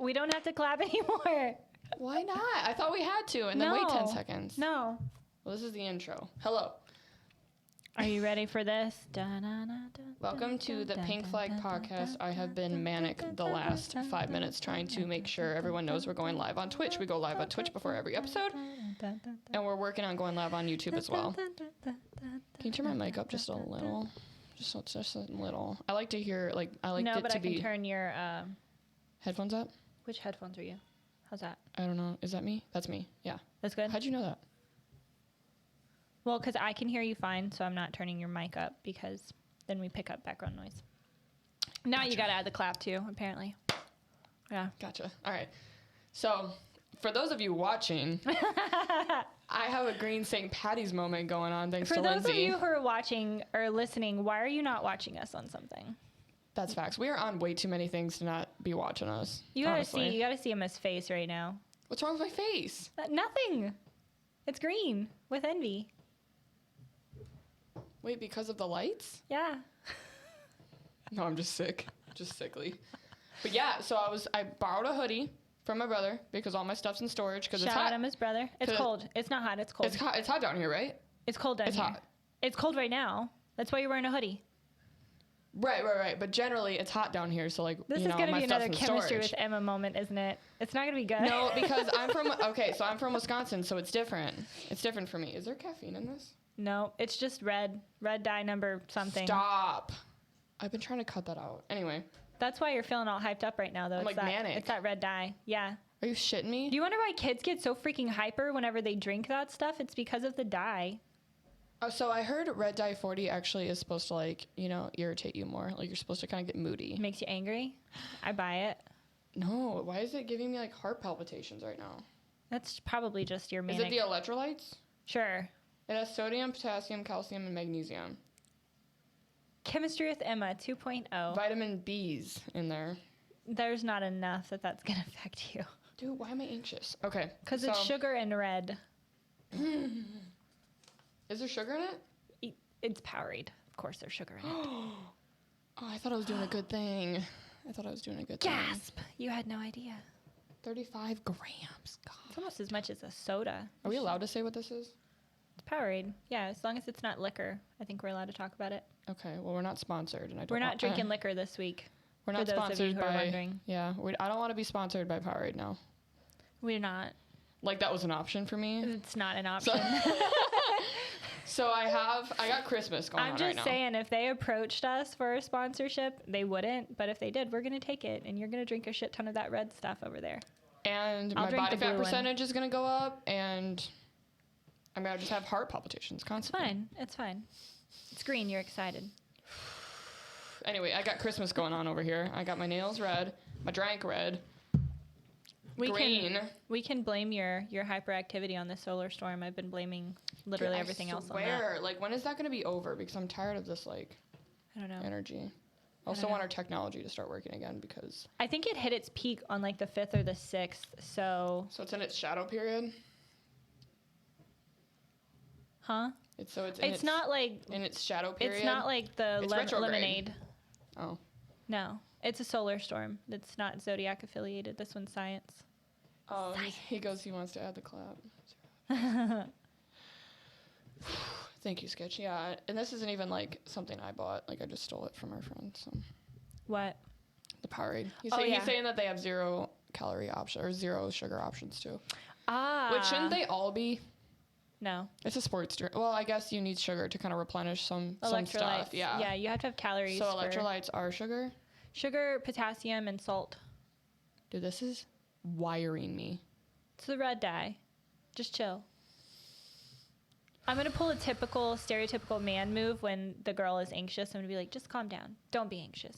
We don't have to clap anymore. Why not? I thought we had to, and then wait 10 seconds. No. Well, this is the intro. Hello. Are you ready for this? Welcome to the Pink Flag Podcast. I have been manic the last 5 minutes trying to make sure everyone knows we're going live on Twitch. We go live on Twitch before every episode, and we're working on going live on YouTube as well. Can you turn my mic up just a little? Just a little. I like to hear, like, I like it to be... No, but I can turn your... Headphones up? Which headphones are you? How's that? I don't know. Is that me? That's me. Yeah. That's good? How'd you know that? Well, because I can hear you fine, so I'm not turning your mic up because then we pick up background noise. Now Gotcha. you got to add the clap too, apparently. Yeah. Gotcha. All right. So, for those of you watching, I have a green St. Patty's moment going on thanks For to those Lindsay. of you who are watching or listening, why are you not watching us on something? That's facts. We are on way too many things to not be watching us. You gotta honestly. see. You gotta see Emma's face right now. What's wrong with my face? Nothing. It's green with envy. Wait, because of the lights? Yeah. No, I'm just sick. Just sickly. But yeah, so I borrowed a hoodie from my brother because all my stuff's in storage because it's Shout out hot. Emma's brother. It's cold. It's not hot. It's cold. It's hot down here, right? It's cold down It's here. hot. It's cold right now. That's why you're wearing a hoodie. Right. But generally, it's hot down here, so like, This you is know, gonna my be stuff's another in chemistry storage. with Emma moment, isn't it? It's not gonna be good. No, because I'm from Wisconsin, so it's different. It's different for me. Is there caffeine in this? No, it's just red dye number something. Stop. I've been trying to cut that out. Anyway, That's why you're feeling all hyped up right now, though. I'm like manic. It's that red dye. Yeah. are you shitting me? Do you wonder why kids get so freaking hyper whenever they drink that stuff? It's because of the dye. Oh, so I heard red dye 40 actually is supposed to, like, you know, irritate you more. Like, you're supposed to kind of get moody. It makes you angry. I buy it. No, why is it giving me like heart palpitations right now? That's probably just your Is manic. it the electrolytes? Sure. It has sodium, potassium, calcium, and magnesium. Chemistry with Emma 2.0. Vitamin B's in there. There's not enough that's going to affect you. Dude, why am I anxious? Okay. Because it's sugar and red. Is there sugar in it? It's Powerade. Of course there's sugar in it. Oh, I thought I was doing a good thing. Gasp! You had no idea. 35 grams. God. It's almost as much as a soda. Are we allowed to say what this is? It's Powerade. Yeah, as long as it's not liquor, I think we're allowed to talk about it. Okay, well, we're not sponsored, and I don't. We're not drinking liquor this week. We're not for those of you sponsored who are by. wondering. Yeah, I don't want to be sponsored by Powerade now. We're not. Like that was an option for me. It's not an option. So I got Christmas going on I'm right just now. saying, if they approached us for a sponsorship, they wouldn't. But if they did, we're gonna take it, and you're gonna drink a shit ton of that red stuff over there. And I'll my drink body the fat blue one. percentage is gonna go up, and I mean I just have heart palpitations constantly. It's fine. It's green. You're excited. Anyway, I got Christmas going on over here. I got my nails red, my drink red. Green. We can blame your hyperactivity on the solar storm. I've been blaming literally Dude, everything else on swear, that. like when is that gonna be over? Because I'm tired of this like I don't know. energy. I also don't want know. our technology to start working again because. I think it hit its peak on like the 5th or the 6th. So, So it's in its shadow period. huh? It's not like in its shadow period. it's not like the It's retrograde. lemonade. Oh. No, it's a solar storm. It's not zodiac affiliated. This one's science. Oh, he goes. He wants to add the clap. Thank you, Sketch. Yeah, and this isn't even like something I bought. Like I just stole it from our friend. So What? the Powerade. He's yeah. saying that they have 0 calorie option or 0 sugar options too. Ah. Which shouldn't they all be? No. It's a sports drink. Well, I guess you need sugar to kind of replenish some stuff. Yeah. Yeah, you have to have calories. So for electrolytes are sugar. sugar, potassium, and salt. Dude, this is wiring me. It's the red dye. Just chill. I'm going to pull a stereotypical man move when the girl is anxious. I'm going to be like, just calm down. Don't be anxious.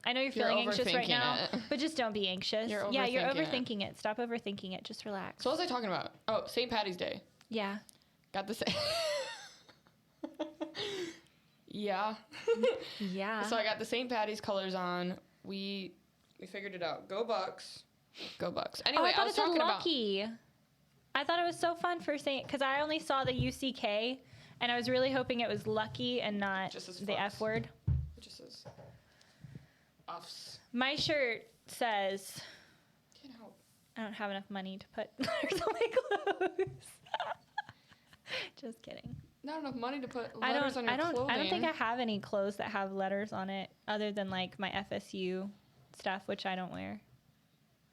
I know you're feeling anxious right overthinking now, it. but just don't be anxious. You're Yeah, you're overthinking overthinking it. Stop overthinking it. Just relax. So what was I talking about? Oh, St. Patty's Day. Yeah. Got the same. Yeah. Yeah. So I got the St. Patty's colors on. We figured it out. Go Bucks. Go Bucks. Oh, Anyway, I thought I was it said talking about. lucky. I thought it was so fun for St. Because I only saw the UCK, and I was really hoping it was lucky and not Just as the fucks. F word. It just says offs. My shirt says I don't have enough money to put letters on my clothes. Just kidding. Not enough money to put letters on your clothing. I don't think I have any clothes that have letters on it other than like my FSU stuff, which I don't wear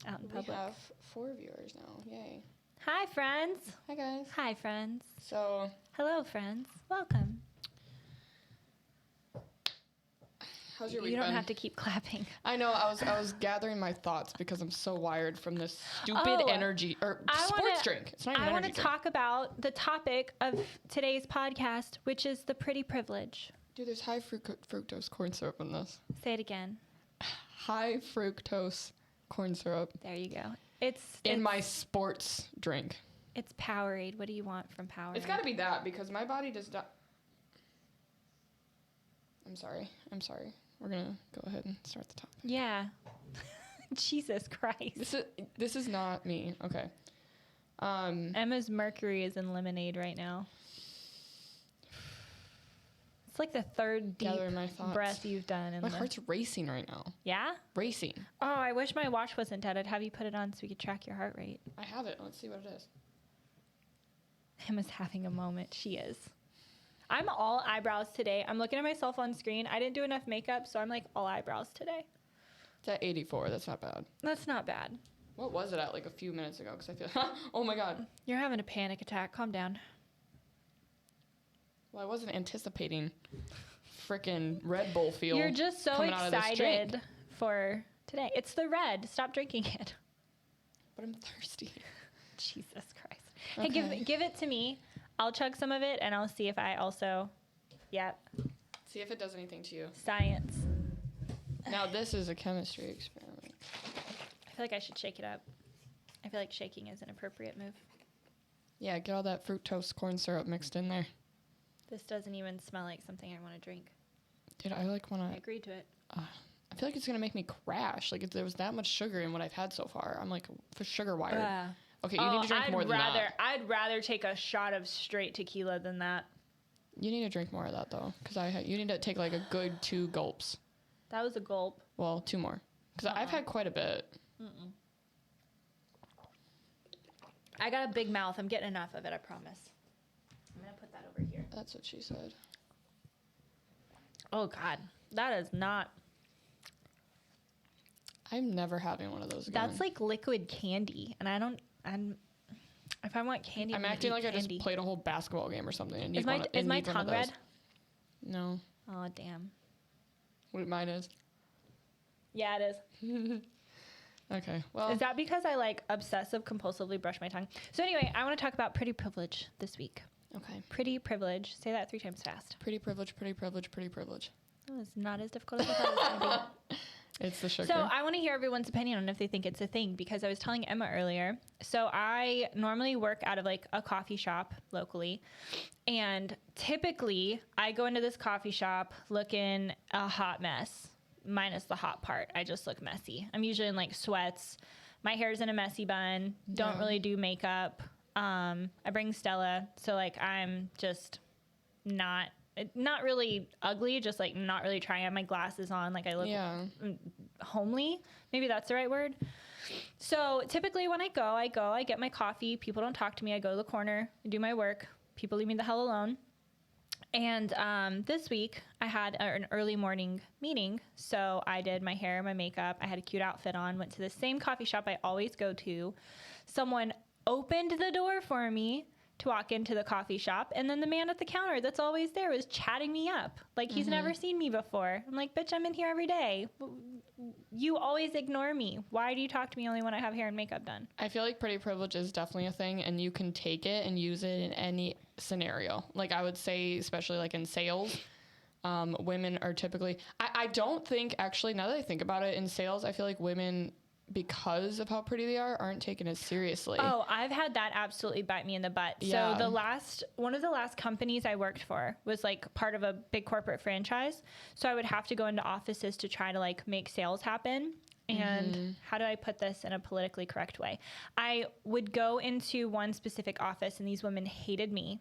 out in public. We have 4 viewers now. Yay. Hi, friends. Hi, guys. Hi, friends. So. Hello, friends. Welcome. How's your week You don't been? have to keep clapping. I know. I was gathering my thoughts because I'm so wired from this stupid energy or sports drink. It's not even I want to talk about the topic of today's podcast, which is the pretty privilege. Dude, there's high fructose corn syrup in this. Say it again. High fructose corn syrup. There you go. It's in my sports drink. It's Powerade. What do you want from Powerade? It's got to be that because my body does not. I'm sorry. We're going to go ahead and start the topic. Yeah. Jesus Christ. This is not me. Okay. Emma's mercury is in lemonade right now. It's like the third deep breath you've done. My heart's racing right now. Yeah? Racing. Oh, I wish my watch wasn't dead. I'd have you put it on so we could track your heart rate. I have it. Let's see what it is. Emma's having a moment. She is. I'm all eyebrows today. I'm looking at myself on screen. I didn't do enough makeup, so I'm like all eyebrows today. It's at 84. That's not bad. That's not bad. What was it at like a few minutes ago? Because I feel, oh my God. You're having a panic attack. Calm down. Well, I wasn't anticipating frickin' Red Bull feel. You're just so excited for today. It's the red. Stop drinking it. But I'm thirsty. Jesus Christ. Okay. Hey, give it to me. I'll chug some of it, and I'll see if I also... Yep. See if it does anything to you. Science. Now, this is a chemistry experiment. I feel like I should shake it up. I feel like shaking is an appropriate move. Yeah, get all that fructose corn syrup mixed in there. This doesn't even smell like something I want to drink. Dude, I like want to... I agreed to it. I feel like it's going to make me crash. Like, if there was that much sugar in what I've had so far, I'm like sugar wired. Okay, you need to drink more than that. I'd rather take a shot of straight tequila than that. You need to drink more of that, though, because you need to take, like, a good 2 gulps. That was a gulp. Well, 2 more, because I've had quite a bit. I got a big mouth. I'm getting enough of it, I promise. I'm going to put that over here. That's what she said. Oh, God. That is not... I'm never having one of those again. That's like liquid candy, and if I want candy, I'm acting like I just played a whole basketball game or something. Is my tongue red? No. Oh, damn. What mine is? Yeah, it is. Okay, well. Is that because I like obsessive compulsively brush my tongue? So anyway, I want to talk about pretty privilege this week. Okay. Pretty privilege. Say that 3 times fast. Pretty privilege, pretty privilege, pretty privilege. That was not as difficult as I thought it was going to be. It's the sugar. So I want to hear everyone's opinion on if they think it's a thing, because I was telling Emma earlier. So I normally work out of like a coffee shop locally, and typically I go into this coffee shop looking a hot mess, minus the hot part. I just look messy. I'm usually in like sweats. My hair's in a messy bun. Don't really do makeup. I bring Stella, so like I'm just not really ugly, just like not really trying. I have my glasses on, like I look homely. Maybe that's the right word. So typically when I get my coffee. People don't talk to me. I go to the corner, I do my work. People leave me the hell alone. And this week I had an early morning meeting. So I did my hair, my makeup. I had a cute outfit on, went to the same coffee shop I always go to. Someone opened the door for me to walk into the coffee shop, and then the man at the counter that's always there was chatting me up like he's never seen me before. I'm like, bitch, I'm in here every day. You always ignore me. Why do you talk to me only when I have hair and makeup done? I feel like pretty privilege is definitely a thing, and you can take it and use it in any scenario. Like I would say, especially like in sales, women are typically, I don't think actually, now that I think about it, in sales, I feel like women, because of how pretty they are, aren't taken as seriously. Oh, I've had that absolutely bite me in the butt. Yeah. So one of the last companies I worked for was like part of a big corporate franchise. So I would have to go into offices to try to like make sales happen. And how do I put this in a politically correct way? I would go into one specific office, and these women hated me.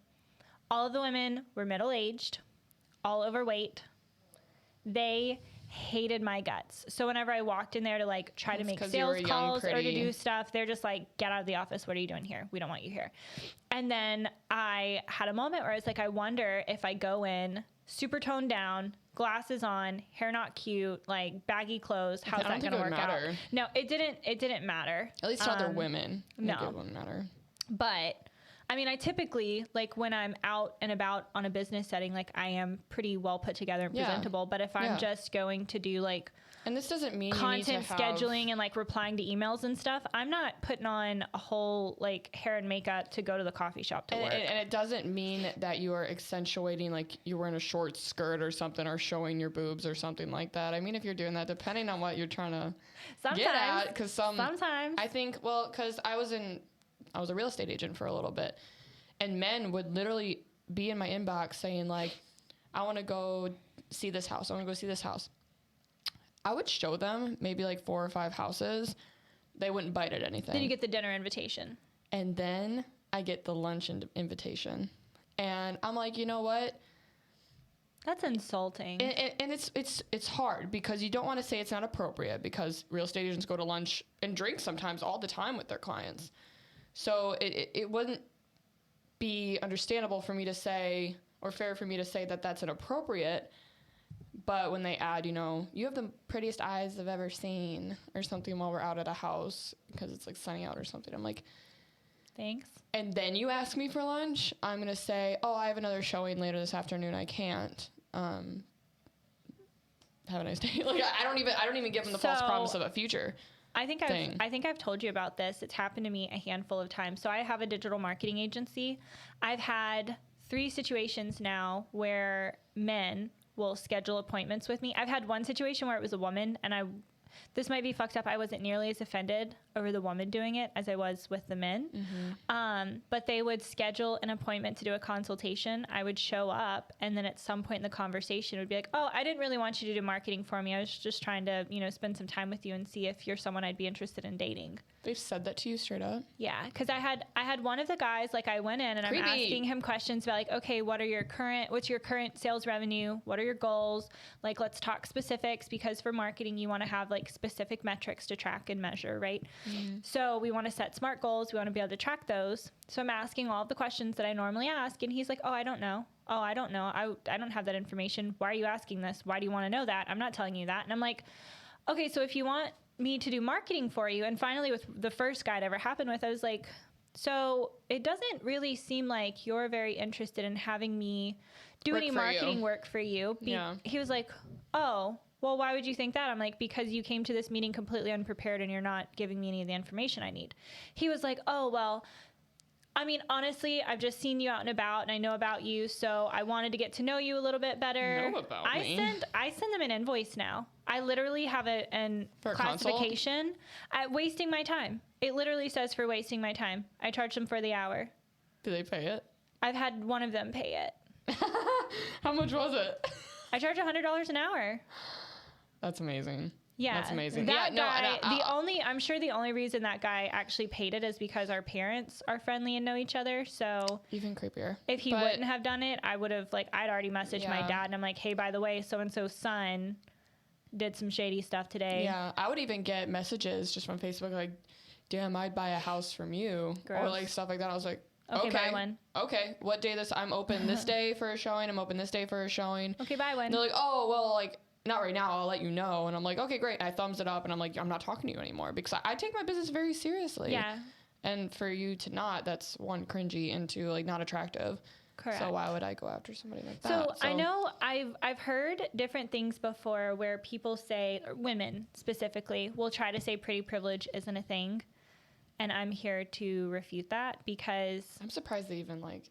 All of the women were middle-aged, all overweight. They hated my guts. So whenever I walked in there to like try to make sales calls or to do stuff, they're just like, get out of the office. What are you doing here? We don't want you here. And then I had a moment where I was like, I wonder if I go in super toned down, glasses on, hair not cute, like baggy clothes, how's that going to work out? No, it didn't matter. At least to other women. No. It wouldn't matter. But I mean, I typically, like when I'm out and about on a business setting, like I am pretty well put together and presentable. But if I'm just going to do like, and this doesn't mean content scheduling and like replying to emails and stuff, I'm not putting on a whole like hair and makeup to go to the coffee shop to work. And it doesn't mean that you are accentuating like you're wearing a short skirt or something or showing your boobs or something like that. I mean, if you're doing that, depending on what you're trying to get at, because sometimes I think, well, because I was a real estate agent for a little bit, and men would literally be in my inbox saying like, I want to go see this house. I want to go see this house. I would show them maybe like 4 or 5 houses. They wouldn't bite at anything. Then you get the dinner invitation. And then I get the lunch invitation. And I'm like, you know what? That's insulting. And it's hard because you don't want to say it's not appropriate because real estate agents go to lunch and drink sometimes all the time with their clients. So it wouldn't be understandable for me to say, or fair for me to say that that's inappropriate. But when they add, you have the prettiest eyes I've ever seen or something while we're out at a house because it's like sunny out or something, I'm like, thanks. And then you ask me for lunch, I'm going to say, oh, I have another showing later this afternoon. I can't. Have a nice day. Like I don't even give them the false promise of a future. I think I've told you about this. It's happened to me a handful of times. So I have a digital marketing agency. I've had 3 situations now where men will schedule appointments with me. I've had one situation where it was a woman, and this might be fucked up. I wasn't nearly as offended over the woman doing it as I was with the men. Mm-hmm. But they would schedule an appointment to do a consultation. I would show up, and then at some point in the conversation, it would be like, oh, I didn't really want you to do marketing for me. I was just trying to, spend some time with you and see if you're someone I'd be interested in dating. They've said that to you straight up? Yeah, because I had one of the guys, like I went in and I'm asking him questions about like, okay, what's your current sales revenue? What are your goals? Like, let's talk specifics because for marketing, you want to have like specific metrics to track and measure, right? Mm-hmm. So we want to set SMART goals. We want to be able to track those. So I'm asking all of the questions that I normally ask. And he's like, oh, I don't know. Oh, I don't know. I don't have that information. Why are you asking this? Why do you want to know that? I'm not telling you that. And I'm like, okay, so if you want me to do marketing for you. And finally, with the first guy it ever happened with, I was like, so it doesn't really seem like you're very interested in having me do any marketing work for you. He was like, oh, well, why would you think that? I'm like, because you came to this meeting completely unprepared and you're not giving me any of the information I need. He was like, oh, well, I mean, honestly, I've just seen you out and about and I know about you. So I wanted to get to know you a little bit better. I send them an invoice now. I literally have a classification at wasting my time. It literally says for wasting my time. I charge them for the hour. Do they pay it? I've had one of them pay it. How much was it? I charge $100 an hour. That's amazing. Yeah, that's amazing. That guy, I'm sure the only reason that guy actually paid it is because our parents are friendly and know each other. So even creepier. If he wouldn't have done it, I would have I'd already messaged my dad and I'm like, hey, by the way, so-and-so's son did some shady stuff today. Yeah, I would even get messages just from Facebook like, damn, I'd buy a house from you. Gross. Or like stuff like that. I was like, okay, buy one. Okay, what day I'm open this day for a showing. I'm open this day for a showing. Okay, buy one. And they're like, oh, well, like, not right now, I'll let you know. And I'm like, okay, great. I thumbs it up and I'm like, I'm not talking to you anymore because I take my business very seriously. Yeah. And for you to not, that's one, cringy, and two, like, not attractive. Correct. So why would I go after somebody like that? So I know I've heard different things before where people say, or women specifically, will try to say pretty privilege isn't a thing. And I'm here to refute that because I'm surprised they even like.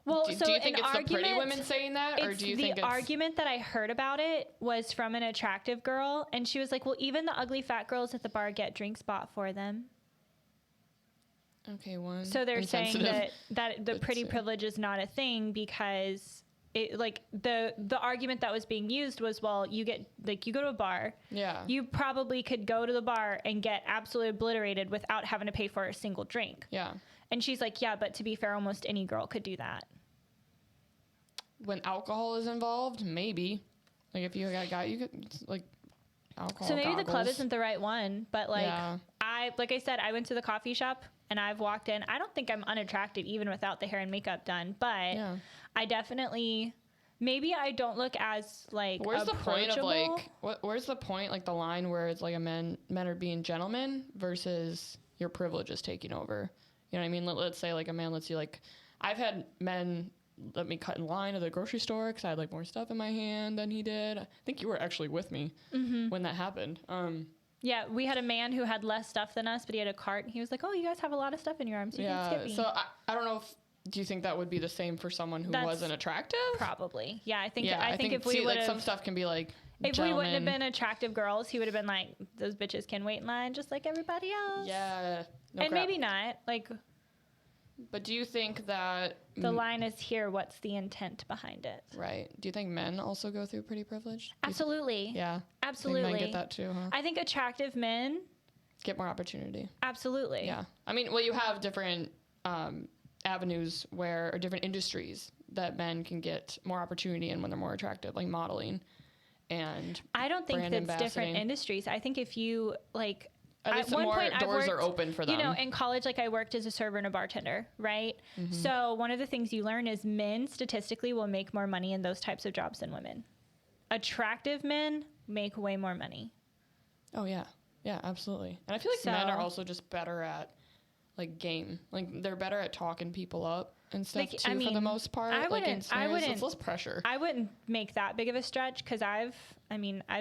Well, do you think it's the pretty women saying that, or do you think it's... The argument that I heard about it was from an attractive girl, and she was like, well, even the ugly fat girls at the bar get drinks bought for them. Okay, one. So they're saying that the pretty privilege is not a thing because it, like, the argument that was being used was, well, you go to a bar. Yeah. You probably could go to the bar and get absolutely obliterated without having to pay for a single drink. Yeah. And she's like, yeah, but to be fair, almost any girl could do that. When alcohol is involved, maybe. Like if you got a guy, you could like alcohol. So maybe goggles. the club isn't the right one, but like Yeah. like I said, I went to the coffee shop and I've walked in. I don't think I'm unattractive even without the hair and makeup done, but Yeah. I definitely, maybe I don't look as like Where's the point of approachable. like where's the point, like the line where it's like men are being gentlemen versus your privilege is taking over? You know what I mean? Let's say like a man lets you like, I've had men let me cut in line at the grocery store because I had like more stuff in my hand than he did. I think you were actually with me when that happened. Yeah, we had a man who had less stuff than us, but he had a cart and he was like, oh, you guys have a lot of stuff in your arms. You can skip me. So I don't know if, do you think that would be the same for someone who wasn't attractive? Probably. Yeah, I think if see, we would like some stuff can be like, if we wouldn't have been attractive girls, he would have been like, those bitches can wait in line just like everybody else. Yeah. No and crap. maybe not. Like, but do you think that the line is here, what's the intent behind it? Right. Do you think men also go through pretty privilege? Absolutely. Yeah. Absolutely. Men get that too, huh? I think attractive men get more opportunity. Absolutely. Yeah. I mean, well, you have different avenues or different industries that men can get more opportunity in when they're more attractive, like modeling and I don't think that's different industries. I think if you like, at one point doors are open for them. You know, in college, like I worked as a server and a bartender, right? Mm-hmm. So one of the things you learn is men statistically will make more money in those types of jobs than women. Attractive men make way more money. Oh yeah. Yeah, absolutely. And I feel like men are also just better at like game. Like they're better at talking people up and stuff like, too, for the most part. I wouldn't. It's less pressure. I wouldn't make that big of a stretch because I've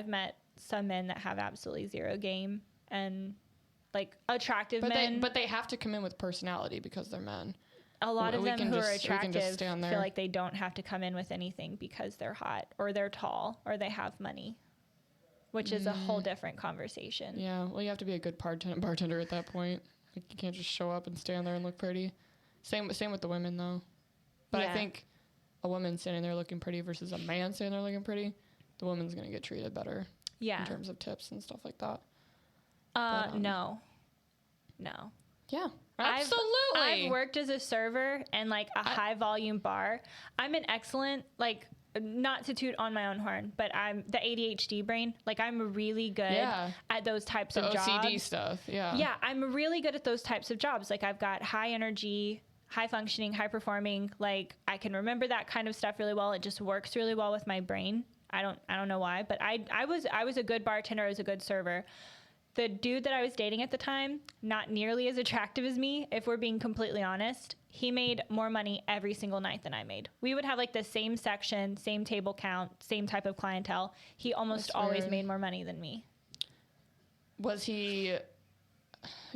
met some men that have absolutely zero game and like attractive men. But they have to come in with personality because they're men. A lot of them who are attractive feel like they don't have to come in with anything because they're hot or they're tall or they have money, which is a whole different conversation. Yeah, well, you have to be a good bartender at that point. Like, you can't just show up and stand there and look pretty. Same with the women, though. But I think a woman standing there looking pretty versus a man standing there looking pretty, the woman's going to get treated better. Yeah. In terms of tips and stuff like that. No. Yeah, absolutely. I've worked as a server in like a high volume bar. I'm an excellent, like, not to toot on my own horn, but I'm the ADHD brain. Like I'm really good at those types of jobs. OCD stuff. Yeah. Yeah. I'm really good at those types of jobs. Like I've got high energy, high functioning, high performing. Like I can remember that kind of stuff really well. It just works really well with my brain. I don't know why, but I was a good bartender. I was a good server. The dude that I was dating at the time, not nearly as attractive as me, if we're being completely honest. He made more money every single night than I made. We would have like the same section, same table count, same type of clientele. He almost always made more money than me. Was he...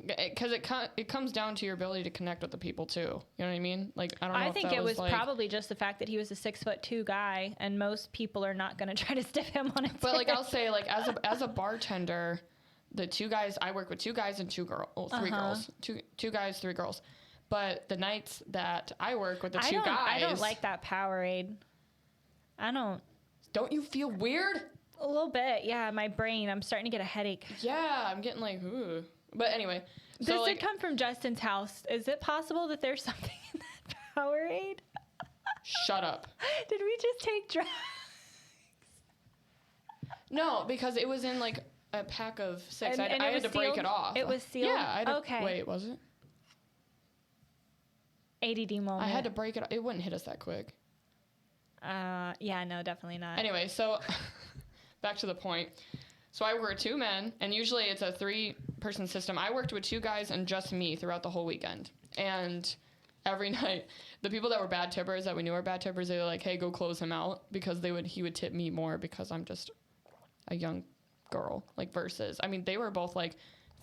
Because it comes down to your ability to connect with the people too. You know what I mean? Like I don't know. I think it was probably just the fact that he was a 6'2" guy, and most people are not going to try to stiff him on it. But like I'll say, like as a bartender, the two guys I work with, 2 guys and 3 girls, two guys, 3 girls. But the nights that I work with the 2 guys, I don't like that Powerade. I don't. Don't you feel weird? A little bit, yeah. My brain, I'm starting to get a headache. Yeah, I'm getting like, ooh. But anyway. This did come from Justin's house. Is it possible that there's something in that Powerade? Shut up. Did we just take drugs? No, because it was in like a pack of 6. I had to break it off. It was sealed? Yeah. Okay. Wait, was it? ADD moment. I had to break it off. It wouldn't hit us that quick. Yeah, no, definitely not. Anyway, so back to the point. So I work with 2 men, and usually it's a 3-person system. I worked with 2 guys and just me throughout the whole weekend. And every night, the people that were bad tippers, that we knew were bad tippers, they were like, hey, go close him out, because he would tip me more because I'm just a young girl, like versus, I mean, they were both like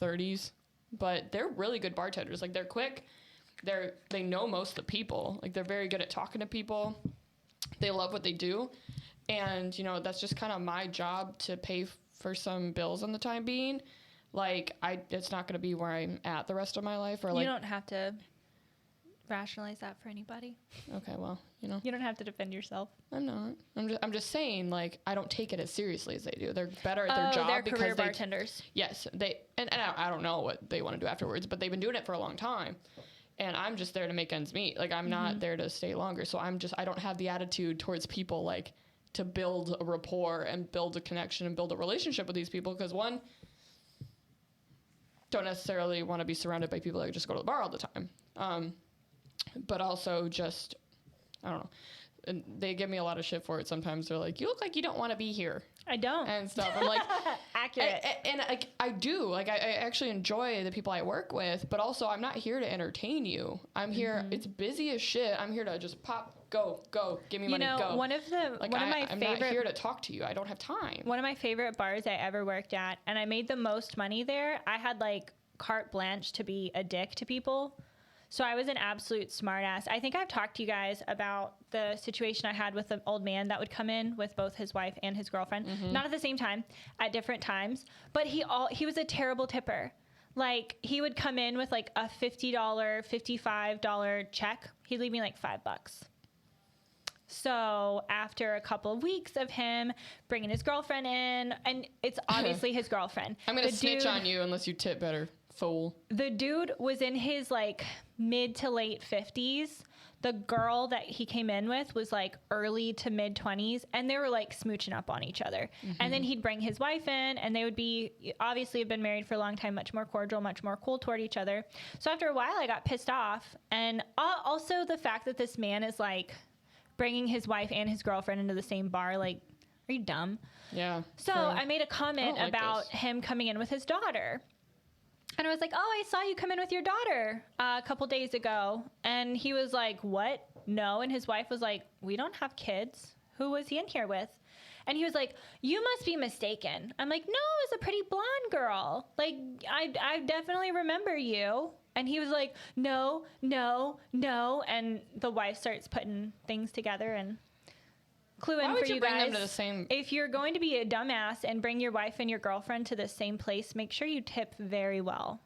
30s, but they're really good bartenders. Like they're quick. They know most of the people. Like they're very good at talking to people. They love what they do. And, you know, that's just kind of my job to pay for some bills in the time being. Like it's not going to be where I'm at the rest of my life. Or like, you don't have to rationalize that for anybody. Okay, well, you know. You don't have to defend yourself. I'm not. I'm just saying, like, I don't take it as seriously as they do. They're better at their job. They're career bartenders. Yes, and I don't know what they want to do afterwards, but they've been doing it for a long time. And I'm just there to make ends meet. Like, I'm not there to stay longer. So I don't have the attitude towards people like to build a rapport and build a connection and build a relationship with these people. Because one, don't necessarily want to be surrounded by people that just go to the bar all the time. But also just, I don't know. And they give me a lot of shit for it. Sometimes they're like, you look like you don't want to be here. I don't. And stuff. I'm like, accurate. And like, I do. Like, I actually enjoy the people I work with, but also I'm not here to entertain you. I'm here. It's busy as shit. I'm here to just pop, go, give me money, go. One of my I'm favorite. not here to talk to you. I don't have time. One of my favorite bars I ever worked at, and I made the most money there. I had like carte blanche to be a dick to people. So I was an absolute smartass. I think I've talked to you guys about the situation I had with an old man that would come in with both his wife and his girlfriend, not at the same time, at different times. But he was a terrible tipper. Like, he would come in with like a $50, $55 check. He'd leave me like $5. So after a couple of weeks of him bringing his girlfriend in, and it's obviously his girlfriend. I'm going to snitch on you unless you tip better, fool. The dude was in his like mid to late 50s. The girl that he came in with was like early to mid 20s, and they were like smooching up on each other. And then he'd bring his wife in, and they would be obviously have been married for a long time, much more cordial, much more cool toward each other. So after a while, I got pissed off. And also the fact that this man is like bringing his wife and his girlfriend into the same bar, like, are you dumb? Yeah. So I made a comment about him coming in with his daughter. And I was like, oh, I saw you come in with your daughter a couple days ago. And he was like, what? No. And his wife was like, we don't have kids. Who was he in here with? And he was like, you must be mistaken. I'm like, no, it was a pretty blonde girl. Like, I definitely remember you. And he was like, no. And the wife starts putting things together and clue in for you guys. Them to the same... If you're going to be a dumbass and bring your wife and your girlfriend to the same place, make sure you tip very well.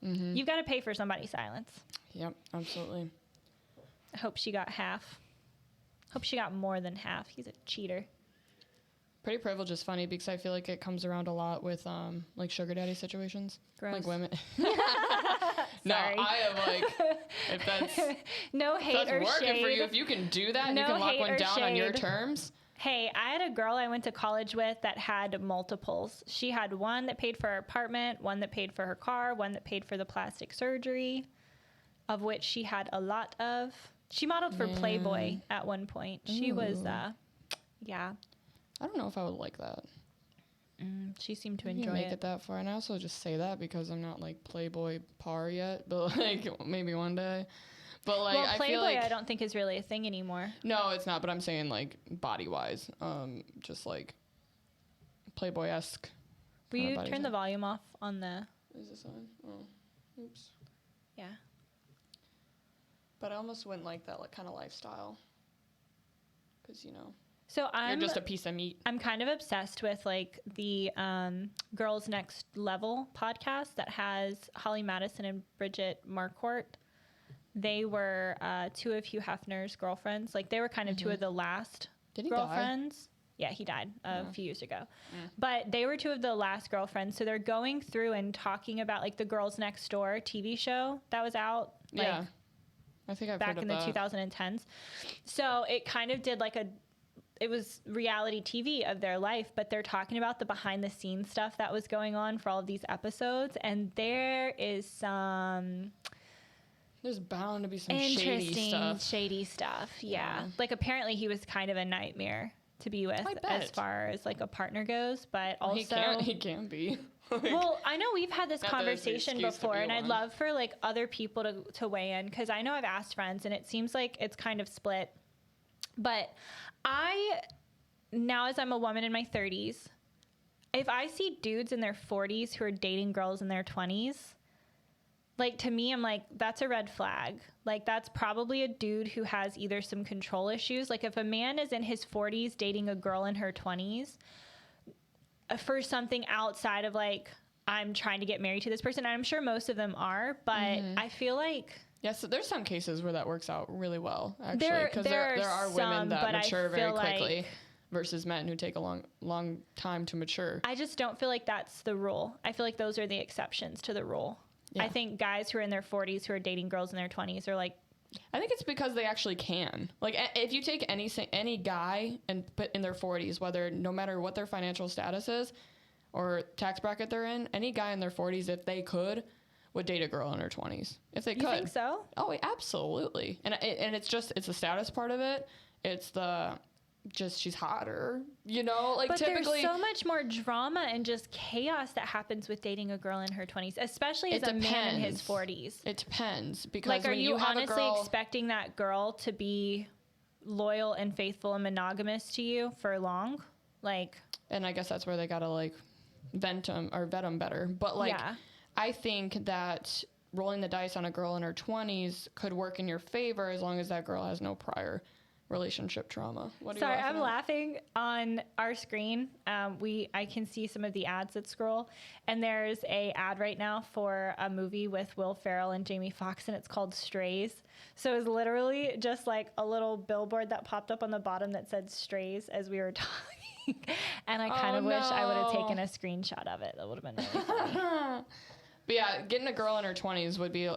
You've got to pay for somebody's silence. Yep, absolutely. I hope she got half. Hope she got more than half. He's a cheater. Pretty privilege is funny because I feel like it comes around a lot with like sugar daddy situations. Gross. Like women. No, I am like, if that's no hate if that's or working shade for you, if you can do that and no you can lock one down shade. on your terms. Hey, I had a girl I went to college with that had multiples. She had one that paid for her apartment, one that paid for her car, one that paid for the plastic surgery, of which she had a lot of. She modeled for Playboy at one point. She was, yeah. I don't know if I would like that. She seemed to You enjoy make it that far, and I also just say that because I'm not like Playboy par yet, but like maybe one day. But like, well, Playboy, I feel like I don't think is really a thing anymore. No, it's not. But I'm saying like body wise, just like Playboy-esque. Will you turn the volume off on the? Is this on? Oh, oops. Yeah. But I almost wouldn't like that kind of lifestyle, because you know. So you're just a piece of meat. I'm kind of obsessed with like the Girls Next Level podcast that has Holly Madison and Bridget Marquardt. They were two of Hugh Hefner's girlfriends. Like they were kind of two of the last girlfriends. Die? Yeah, he died a few years ago. But they were two of the last girlfriends. So they're going through and talking about like the Girls Next Door TV show that was out. Like, yeah. I think I've back heard in of the 2010s. So it kind of did like it was reality TV of their life, but they're talking about the behind the scenes stuff that was going on for all of these episodes. And there is some... There's bound to be some shady stuff. Yeah. Like apparently he was kind of a nightmare to be with as far as like a partner goes, but also... He can be. Well, I know we've had this conversation before, and I'd love for like other people to weigh in, because I know I've asked friends and it seems like it's kind of split. But now as I'm a woman in my 30s, if I see dudes in their 40s who are dating girls in their 20s, like to me, I'm like, that's a red flag. Like that's probably a dude who has either some control issues. Like if a man is in his 40s dating a girl in her 20s for something outside of like, I'm trying to get married to this person, I'm sure most of them are, but I feel like... Yes, so there's some cases where that works out really well, actually, because there are women some, that mature very quickly like, versus men who take a long time to mature. I just don't feel like that's the rule. I feel like those are the exceptions to the rule. Yeah. I think guys who are in their 40s who are dating girls in their 20s are like I think it's because they actually can. Like, if you take any guy and put in their 40s, no matter what their financial status is or tax bracket they're in, any guy in their 40s, if they could, would date a girl in her 20s. If they could. You think so? Oh, absolutely. And it's the status part of it. It's she's hotter, like but typically. There's so much more drama and just chaos that happens with dating a girl in her 20s, especially as a man in his 40s. It depends, because like, are when you have honestly expecting that girl to be loyal and faithful and monogamous to you for long? Like, and I guess that's where they gotta like vet them better. But like, yeah. I think that rolling the dice on a girl in her 20s could work in your favor as long as that girl has no prior relationship trauma. Sorry, I'm laughing on our screen. I can see some of the ads that scroll, and there's a ad right now for a movie with Will Ferrell and Jamie Foxx, and it's called Strays. So it's literally just like a little billboard that popped up on the bottom that said Strays as we were talking, and I kind of wish I would have taken a screenshot of it. That would have been really funny. But yeah, getting a girl in her 20s would be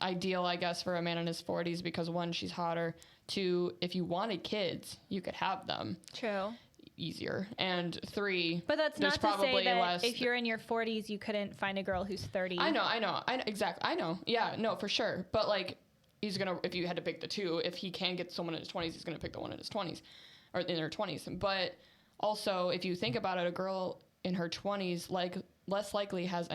ideal, I guess, for a man in his 40s, because 1, she's hotter. 2, if you wanted kids, you could have them. True. Easier. And 3, but that's not to say that if you're in your 40s, you couldn't find a girl who's 30. I know. Exactly. I know. Yeah, no, for sure. But like, if you had to pick the 2, if he can get someone in his 20s, he's going to pick the one in his 20s or in their 20s. But also, if you think about it, a girl in her 20s, like, less likely has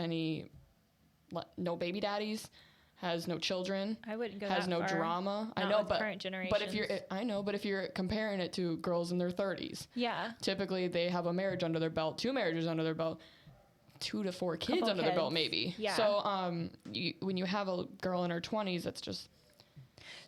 no baby daddies, has no children. I wouldn't go has that no far. Drama. Not I know, with current generations. But if you're comparing it to girls in their 30s, yeah, typically they have a marriage under their belt, 2 marriages under their belt, 2 to 4 kids under their belt, maybe. Yeah. So when you have a girl in her 20s, it's just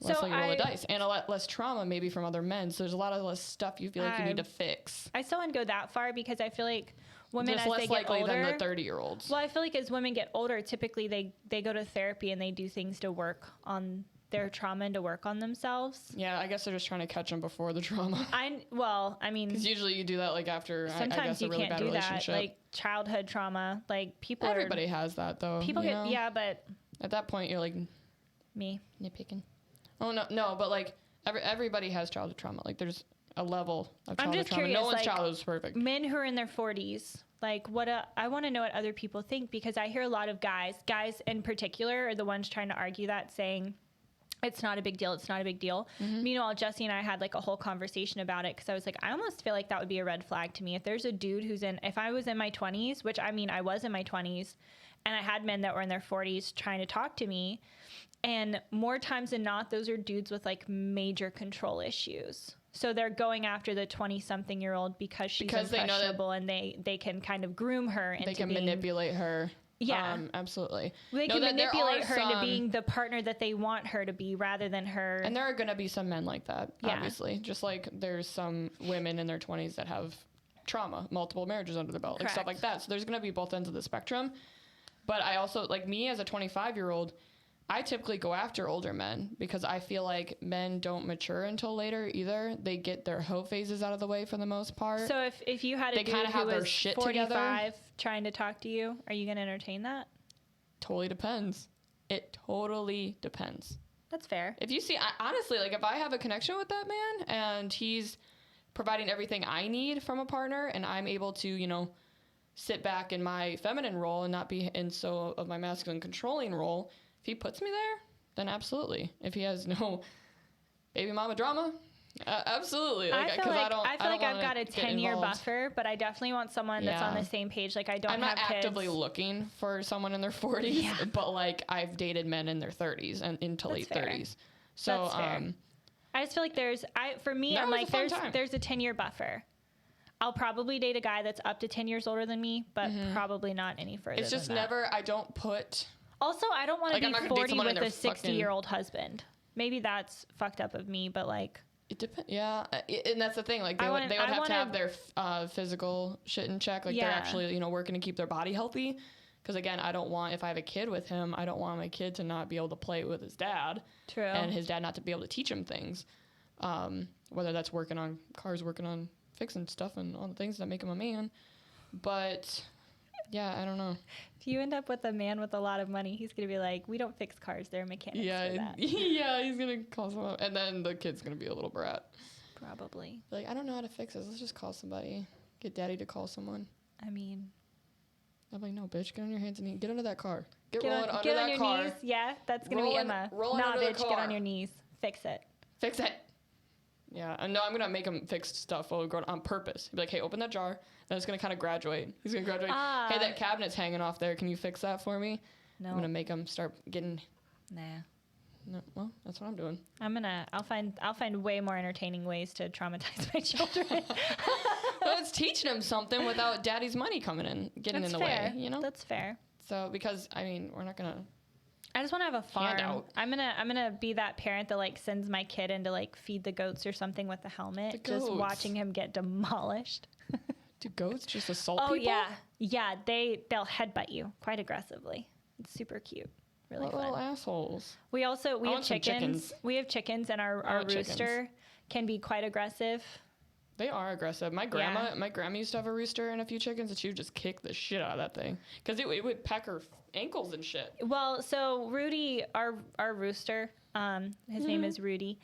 less like you roll the dice, and a lot less trauma maybe from other men. So there's a lot of less stuff you feel like you need to fix. I still wouldn't go that far, because I feel like women, just as less they get likely older, than the 30-year-olds. Well, I feel like as women get older, typically they go to therapy and they do things to work on their trauma and to work on themselves. Yeah, I guess they're just trying to catch them before the trauma. I mean, because usually you do that like after sometimes I guess you a really can't bad do relationship. that, like childhood trauma. Like everybody has that though. People get but at that point you're like me nitpicking. Oh no, but like everybody has childhood trauma. Like there's a level of childhood trauma. I'm just curious, no one's childhood is perfect. Men who are in their 40s. Like I want to know what other people think, because I hear a lot of guys in particular are the ones trying to argue that, saying it's not a big deal. It's not a big deal. Mm-hmm. Meanwhile, Jesse and I had like a whole conversation about it, because I was like, I almost feel like that would be a red flag to me. If there's a dude if I was in my 20s, which I mean, I was in my 20s, and I had men that were in their 40s trying to talk to me, and more times than not, those are dudes with like major control issues. So they're going after the 20-something-year-old because she's impressionable, and they can kind of groom her into being, manipulate her. Yeah. Absolutely. They can manipulate her into being the partner that they want her to be, rather than her. And there are going to be some men like that, obviously. Just like there's some women in their 20s that have trauma, multiple marriages under their belt, like stuff like that. So there's going to be both ends of the spectrum. But I also, like me as a 25-year-old, I typically go after older men, because I feel like men don't mature until later either. They get their hoe phases out of the way for the most part. So if you had a dude who was 45 trying to talk to you, are you going to entertain that? Totally depends. It totally depends. That's fair. If you see, honestly, like if I have a connection with that man and he's providing everything I need from a partner, and I'm able to, sit back in my feminine role and not be in so of my masculine controlling role, if he puts me there, then absolutely. If he has no baby mama drama, absolutely. Like, I feel like I've got a 10-year buffer, but I definitely want someone that's on the same page. Like I'm not actively looking for someone in their 40s, but like I've dated men in their 30s and into late 30s. So that's fair. I just feel like there's a 10-year buffer. I'll probably date a guy that's up to 10 years older than me, but probably not any further. It's just than that. I don't put. Also, I don't want to be 40 with a 60-year-old husband. Maybe that's fucked up of me, but like. It depends. Yeah, and that's the thing. Like they would have to have their physical shit in check. Like they're actually working to keep their body healthy. Because again, if I have a kid with him, I don't want my kid to not be able to play with his dad. True. And his dad not to be able to teach him things. Whether that's working on cars, working on fixing stuff and all the things that make him a man. But Yeah, I don't know. If you end up with a man with a lot of money, he's going to be like, we don't fix cars. There are mechanics for that. Yeah, he's going to call someone. And then the kid's going to be a little brat. Probably. Like, I don't know how to fix this. Let's just call somebody. Get daddy to call someone. I mean. I'm like, no, bitch, get on your hands and knees. Get under that car. Get rolling under get that on your car. Knees. Yeah, that's going to be Emma. Nah, bitch, get on your knees. Fix it. Fix it. Yeah, and no, I'm going to make him fix stuff on purpose. Be like, hey, open that jar. Then it's going to kind of graduate. He's going to graduate. Hey, that cabinet's hanging off there. Can you fix that for me? No. I'm going to make him start getting... Nah. No, well, that's what I'm doing. I'll find way more entertaining ways to traumatize my children. Well, it's teaching them something without daddy's money coming in, getting in the way, you know? That's fair. So, because, I mean, we're not going to... I just want to have a farm. I'm gonna be that parent that like sends my kid in to like feed the goats or something with a helmet, just watching him get demolished. Do goats just assault people? Oh yeah, they'll headbutt you quite aggressively. It's super cute, really fun. Little assholes. We have chickens. We have chickens, and our rooster can be quite aggressive. They are aggressive. My grandma used to have a rooster and a few chickens, and she would just kick the shit out of that thing because it would peck her ankles and shit. Well, so Rudy, our rooster, his name is Rudy.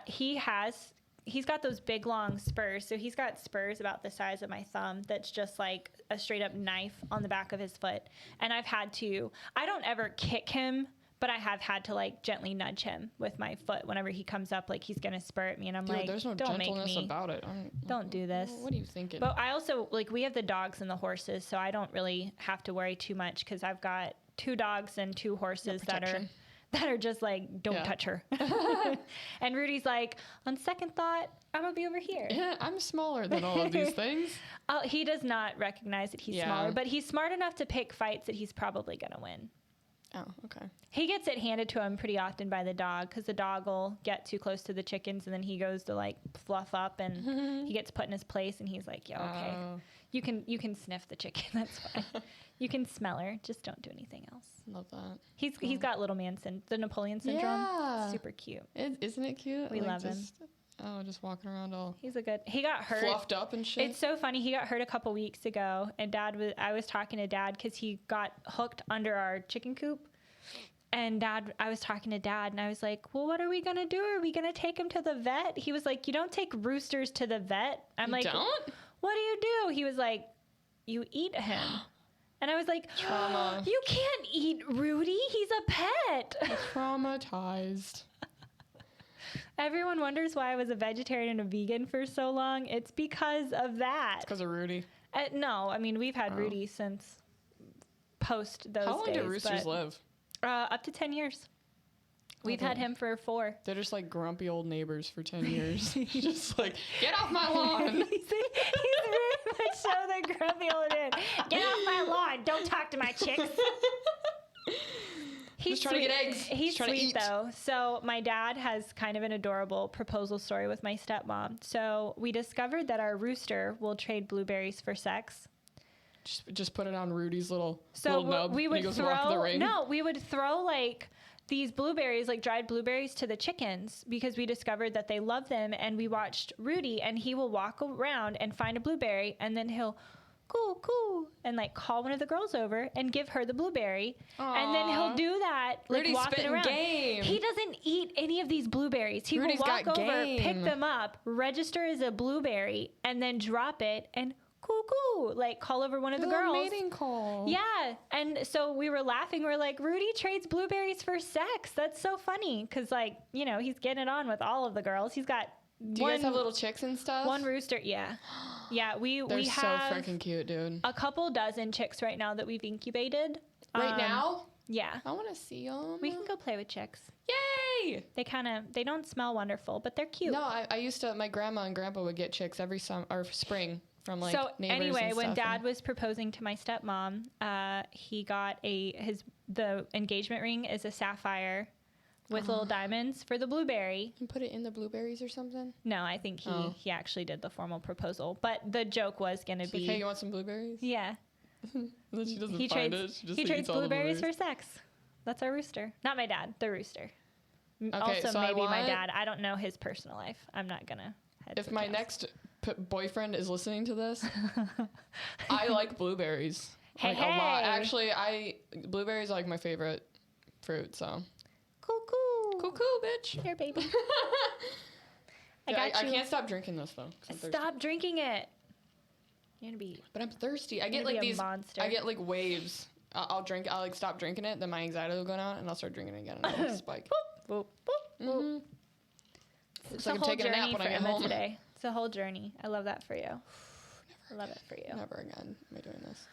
He's got those big long spurs. So he's got spurs about the size of my thumb. That's just like a straight up knife on the back of his foot. And I don't ever kick him, but I have had to like gently nudge him with my foot whenever he comes up, like he's gonna spur at me, and I'm like, there's no don't gentleness make me about it. Don't do this. What are you thinking? But I also like we have the dogs and the horses, so I don't really have to worry too much because I've got 2 dogs and 2 horses that are just like, don't touch her. And Rudy's like, on second thought, I'm gonna be over here. Yeah, I'm smaller than all of these things. Oh, he does not recognize that he's smaller, but he's smart enough to pick fights that he's probably gonna win. Oh, okay. He gets it handed to him pretty often by the dog because the dog will get too close to the chickens and then he goes to like fluff up and he gets put in his place and he's like, yeah, okay. You can sniff the chicken. That's fine. You can smell her. Just don't do anything else. Love that. He's got little man the Napoleon syndrome. Yeah. Super cute. Isn't it cute? We love him. Oh, just walking around all. He got hurt. Fluffed up and shit. It's so funny. He got hurt a couple weeks ago, and I was talking to Dad because he got hooked under our chicken coop. And I was talking to Dad, and I was like, well, what are we going to do? Are we going to take him to the vet? He was like, you don't take roosters to the vet. I'm like, don't? What do you do? He was like, you eat him. And I was like, trauma. You can't eat Rudy. He's a pet. Traumatized. Everyone wonders why I was a vegetarian and a vegan for so long. It's because of that. It's because of Rudy. No, I mean, we've had Rudy since post those days. How long do roosters live? Up to 10 years. We've had him for 4. They're just like grumpy old neighbors for 10 years. Just like, get off my lawn. He's very much so the grumpy old man. Get off my lawn. Don't talk to my chicks. He's trying to get eggs. He's sweet though. So my dad has kind of an adorable proposal story with my stepmom. So we discovered that our rooster will trade blueberries for sex. Just put it on Rudy's little nub. We would and he goes walk the ring. No, we would throw like these blueberries, like dried blueberries, to the chickens because we discovered that they love them. And we watched Rudy, and he will walk around and find a blueberry, and then he'll coo, and like call one of the girls over and give her the blueberry. Aww. And then he'll do that, like Rudy's walking around. Game. He doesn't eat any of these blueberries. He Rudy's will walk over, game. pick them up, register as a blueberry, and then drop it and coo, like call over one of the girls. Mating call. Yeah. And so we were laughing. We're like, Rudy trades blueberries for sex. That's so funny. Cause like, you know, he's getting it on with all of the girls. He's got Do you guys have little chicks and stuff? One rooster. Yeah. Yeah. We They're have so freaking cute, dude. A couple dozen chicks right now that we've incubated. Right now? Yeah. I want to see them. We can go play with chicks. Yay! They don't smell wonderful, but they're cute. No, I used to, my grandma and grandpa would get chicks every spring. From like so neighbors anyway, and when stuff Dad was proposing to my stepmom, he got the engagement ring is a sapphire with little diamonds for the blueberry. And put it in the blueberries or something? No, I think he actually did the formal proposal. But the joke was going to be, like, hey, you want some blueberries? Yeah. And then she doesn't find it. He trades blueberries for sex. That's our rooster. Not my dad, the rooster. Okay, also, so maybe my dad. I don't know his personal life. I'm not going to head If my next boyfriend is listening to this, I like blueberries. Hey, like, hey. a lot. Actually, blueberries are like my favorite fruit, so. Cool, bitch. Here, baby. I can't stop drinking this, though. Stop drinking it. You're gonna be. But I'm thirsty. I get like these. Monster. I get like waves. I'll drink. I'll like stop drinking it. Then my anxiety will go down, and I'll start drinking it again, and it'll spike. Boop, boop, boop. Mm-hmm. It's a whole journey for Emma today. It's a whole journey. I love that for you. I love it for you. Never again am I doing this.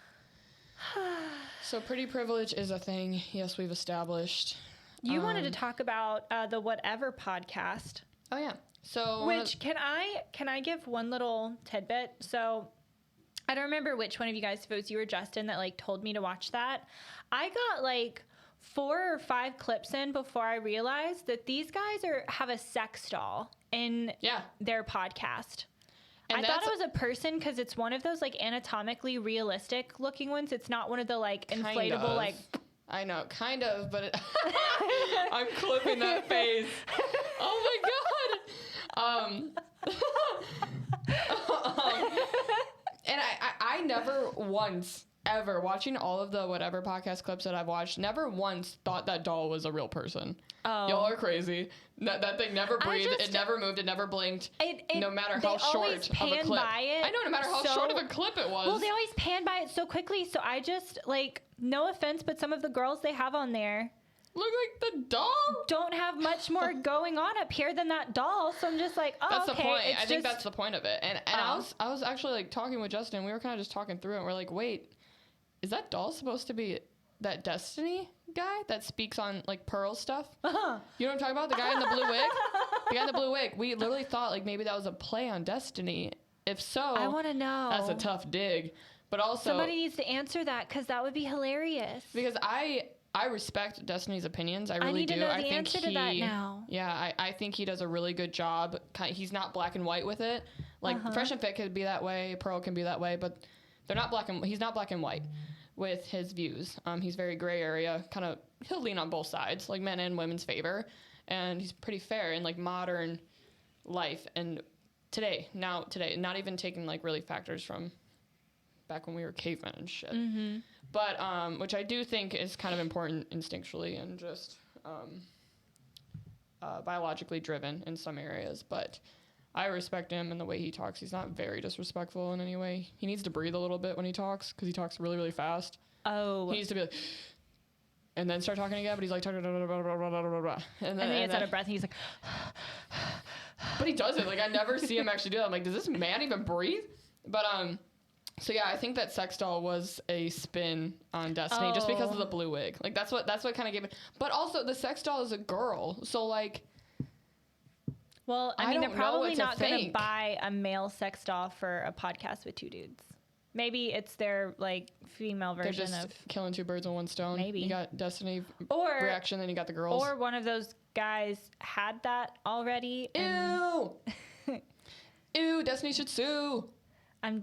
So pretty privilege is a thing. Yes, we've established. You wanted to talk about the Whatever podcast. Oh yeah. So which can I give one little tidbit? So I don't remember which one of you guys, if it was you or Justin, that like told me to watch that. I got like 4 or 5 clips in before I realized that these guys have a sex doll in their podcast. And I thought it was a person because it's one of those like anatomically realistic looking ones. It's not one of the like inflatable like. I know, kind of, but I'm clipping that face. Oh my god. And I never once ever watching all of the Whatever podcast clips that I've watched, never once thought that doll was a real person. Oh. Y'all are crazy. That thing never breathed. It never moved. It never blinked. No matter how short of a clip. I know, no matter how short of a clip it was. Well, they always pan by it so quickly. So I just like, no offense, but some of the girls they have on there look like the doll. Don't have much more going on up here than that doll. So I'm just like, oh, that's okay. The point. I think that's the point of it. And I was actually like talking with Justin. We were kind of just talking through it. And we're like, wait, is that doll supposed to be that Destiny guy that speaks on like Pearl stuff? Uh-huh. You know what I'm talking about? The guy in the blue wig? The guy in the blue wig. We literally thought like maybe that was a play on Destiny. If so, I want to know. That's a tough dig. But also somebody needs to answer that because that would be hilarious. Because I respect Destiny's opinions. I really do. I need to know the answer to that now. Yeah, I think he does a really good job. He's not black and white with it. Like Fresh and Fit could be that way, Pearl can be that way, but they're not he's not black and white with his views. He's very gray area. He'll lean on both sides, like men and women's favor, and he's pretty fair in like modern life and today, not even taking like really factors from back when we were cavemen and shit. Mm-hmm. But which I do think is kind of important instinctually and just biologically driven in some areas. But I respect him and the way he talks. He's not very disrespectful in any way. He needs to breathe a little bit when he talks because he talks really, really fast. Oh. He needs to be like, and then start talking again, but he's like, talking, and then he gets out of breath and he's like, but he doesn't. Like, I never see him actually do that. I'm like, does this man even breathe? But, so yeah, I think that sex doll was a spin on Destiny just because of the blue wig. Like, that's what kind of gave it. But also, the sex doll is a girl, so like. Well, I mean, they're probably not going to buy a male sex doll for a podcast with 2 dudes. Maybe it's their like female version They're just of killing 2 birds with 1 stone. Maybe you got Destiny reaction, then you got the girls. Or one of those guys had that already. Ew. Ew. Destiny should sue. I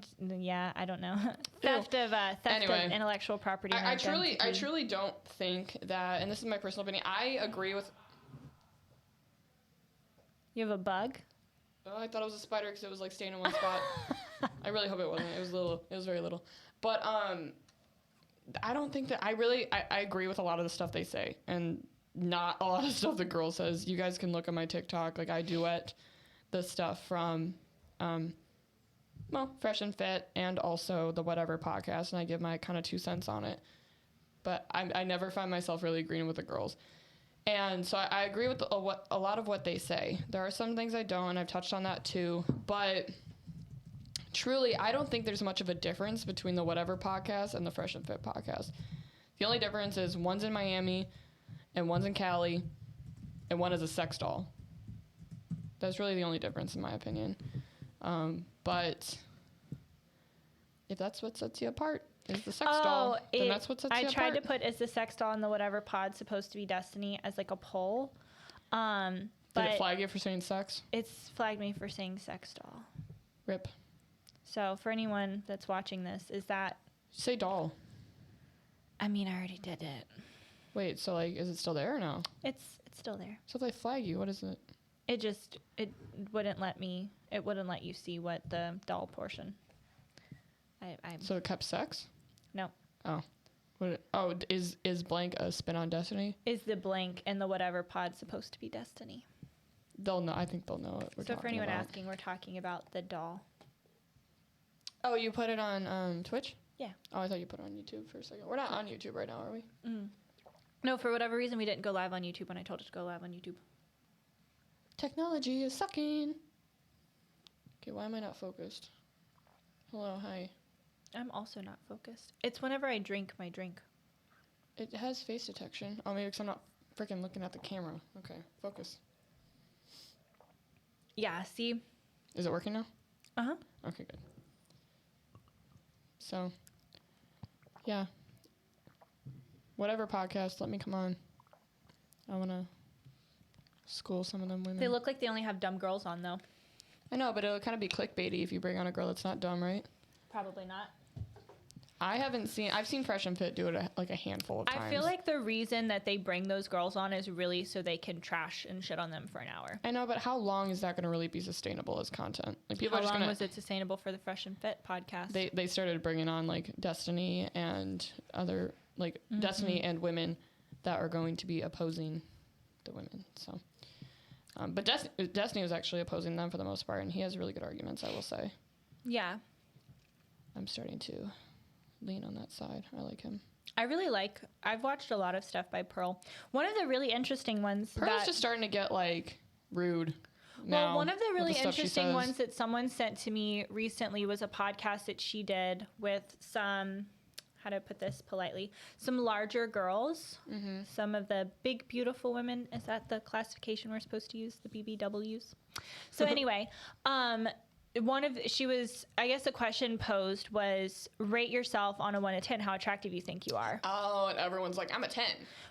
don't know. Theft of intellectual property. I truly don't think that, and this is my personal opinion, I agree with. You have a bug? Oh, I thought it was a spider because it was like staying in one spot. I really hope it wasn't. It was little. It was very little. But I don't think that I agree with a lot of the stuff they say, and not a lot of stuff the girl says. You guys can look at my TikTok. Like, I duet the stuff from Fresh and Fit and also the Whatever podcast, and I give my kind of 2 cents on it. But I never find myself really agreeing with the girls. And so I agree with a lot of what they say. There are some things I don't, and I've touched on that too. But truly, I don't think there's much of a difference between the Whatever podcast and the Fresh and Fit podcast. The only difference is one's in Miami and one's in Cali and one is a sex doll. That's really the only difference in my opinion. But if that's what sets you apart, is the sex doll, then that's what sets you apart. I tried to put is the sex doll in the Whatever pod supposed to be Destiny as like a poll. Did it flag you for saying sex? It's flagged me for saying sex doll. Rip. So for anyone that's watching this, is that... Say doll. I mean, I already did it. Wait, so like, is it still there or no? It's still there. So if they flag you, what is it? It wouldn't let you see what the doll portion. So it kept sex? No. Oh. What? Oh, is blank a spin on Destiny? Is the blank and the whatever pod supposed to be Destiny? They'll know. I think they'll know what we're talking about. So for anyone asking, we're talking about the doll. Oh, you put it on Twitch? Yeah. Oh, I thought you put it on YouTube for a second. We're not on YouTube right now, are we? No, for whatever reason, we didn't go live on YouTube when I told us to go live on YouTube. Technology is sucking. Okay, why am I not focused? Hello, hi. I'm also not focused. It's whenever I drink my drink. It has face detection. Oh, maybe because I'm not freaking looking at the camera. Okay, focus. Yeah, see? Is it working now? Uh-huh. Okay, good. So, yeah. Whatever podcast, let me come on. I want to school some of them women. They look like they only have dumb girls on, though. I know, but it'll kind of be clickbaity if you bring on a girl that's not dumb, right? Probably not. I've seen Fresh and Fit do it a handful of times. I feel like the reason that they bring those girls on is really so they can trash and shit on them for an hour. I know, but how long is that going to really be sustainable as content? Like people how are just long was it sustainable for the Fresh and Fit podcast? They started bringing on like Destiny and other Destiny and women that are going to be opposing the women. So, but Destiny was actually opposing them for the most part, and he has really good arguments, I will say. Yeah. I'm starting to lean on that side. I like him. I've watched a lot of stuff by Pearl. One of the really interesting ones Pearl's just starting to get rude. Well, one of the really interesting ones that someone sent to me recently was a podcast that she did with some, how to put this politely, some larger girls, some of the big, beautiful women. Is that the classification we're supposed to use, the BBWs? So anyway, I guess the question posed was, rate yourself on a 1 to 10, how attractive you think you are. Oh, and everyone's like, I'm a 10.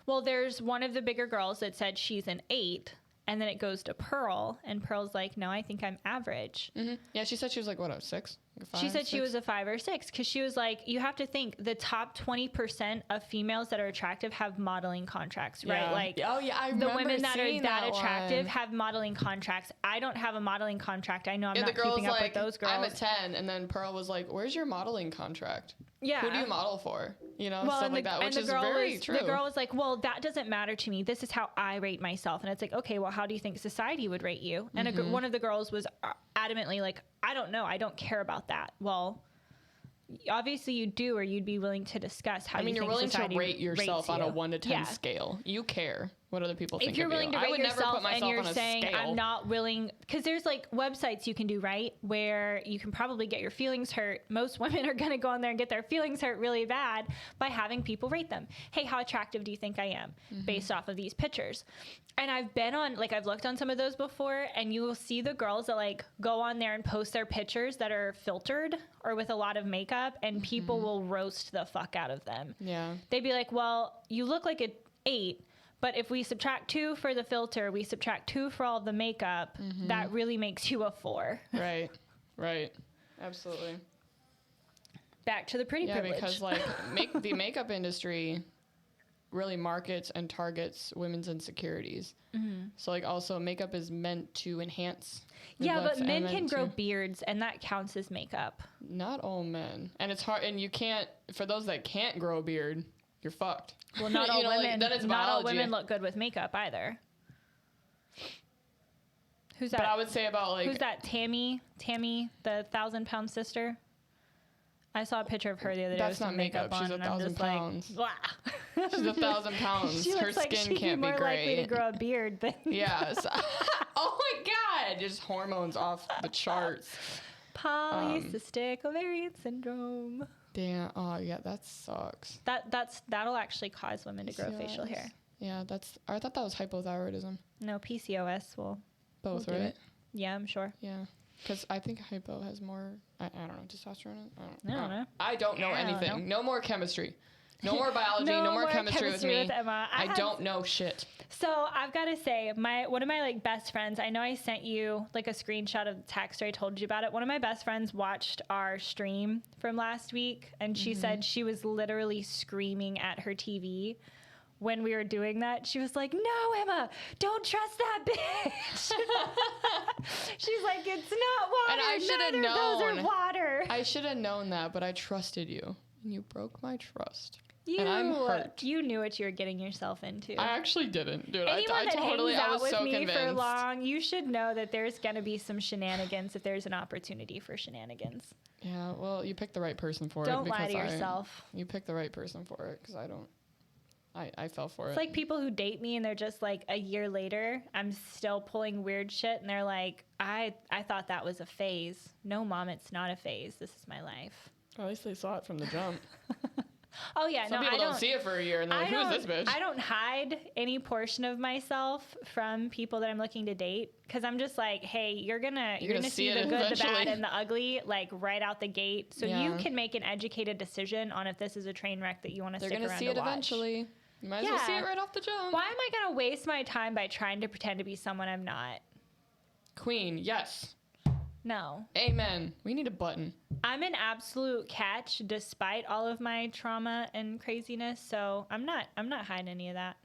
Well, there's one of the bigger girls that said she's an 8, and then it goes to Pearl, and Pearl's like, no, I think I'm average. Yeah, she said she was like, what, a 6? Like a 5, she said 6? She was a 5 or 6, because she was like, you have to think the top 20% of females that are attractive have modeling contracts, right? Yeah. Like, oh yeah, I remember the women that are that attractive one. have modeling contracts. I don't have a modeling contract. I know I'm and not the girl's keeping up like, with those girls. I'm a 10, and then Pearl was like, where's your modeling contract? Yeah. Who do you model for? You know, well, stuff like that, which is very true. The girl was like, well, that doesn't matter to me. This is how I rate myself. And it's like, okay, well, how do you think society would rate you? And one of the girls was adamantly like, I don't know. I don't care about that. Well, obviously you do, or you'd be willing to discuss how you think society rates you. you're willing to rate yourself on a 1 to 10 scale. You care what other people think of you. If you're willing to rate yourself and you're saying, I'm not willing, because there's websites you can do, right, where you can probably get your feelings hurt. Most women are going to go on there and get their feelings hurt really bad by having people rate them. Hey, how attractive do you think I am based off of these pictures? And I've been on, I've looked on some of those before, and you will see the girls that go on there and post their pictures that are filtered or with a lot of makeup, and people will roast the fuck out of them. Yeah. They'd be like, well, you look like an 8, but if we subtract 2 for the filter, we subtract 2 for all the makeup, that really makes you a 4. Right. Absolutely. Back to the pretty privilege. Yeah, because the makeup industry really markets and targets women's insecurities. So also makeup is meant to enhance. Yeah, but men can grow beards, and that counts as makeup. Not all men. And it's hard, and you can't, for those that can't grow a beard, you're fucked. Well, not all women. Not all women look good with makeup either. Who's that? But I would say about who's that? Tammy, the 1,000-pound sister. I saw a picture of her the other day. That's not makeup. She's 1,000 pounds. She's 1,000 pounds. Her skin can't be great. More likely to grow a beard than. Yes. Oh my God! Just hormones off the charts. Polycystic ovarian syndrome. Damn. Oh yeah, that sucks. That'll actually cause women to grow facial hair. Yeah, I thought that was hypothyroidism. No, PCOS will. Both, right? Yeah, I'm sure. Yeah. Because I think hypo has more, I don't know, testosterone? I don't know. I don't know anything. No more chemistry. No more biology. no more chemistry with me. With Emma. I don't know shit. So I've got to say, one of my best friends, I know I sent you a screenshot of the text, or I told you about it. One of my best friends watched our stream from last week, and she said she was literally screaming at her TV when we were doing that. She was like, no, Emma, don't trust that bitch. She's like, it's not water. And I should have known. Those are water. I should have known that, but I trusted you. and you broke my trust. You, and I'm hurt. You knew what you were getting yourself into. I actually didn't, dude. Anyone I totally, that hangs I was out with so me convinced. for long, you should know that there's gonna be some shenanigans if there's an opportunity for shenanigans. Yeah, well, you picked the right person for Don't it. lie to yourself. You picked the right person for it because I don't. I fell for it. It's like people who date me and they're just like a year later, I'm still pulling weird shit, and they're like, I thought that was a phase. No, Mom, it's not a phase. This is my life. Well, at least they saw it from the jump. Oh yeah, Some people don't see it for a year and they're like, who's this bitch? I don't hide any portion of myself from people that I'm looking to date because I'm just like, hey, you're gonna see the good, eventually. The bad, and the ugly like right out the gate, so you can make an educated decision on if this is a train wreck that you want to stick around to watch. They're gonna see it eventually. You might as well see it right off the jump. Why am I gonna waste my time by trying to pretend to be someone I'm not? Queen, yes. No. Amen. We need a button. I'm an absolute catch despite all of my trauma and craziness, so I'm not hiding any of that.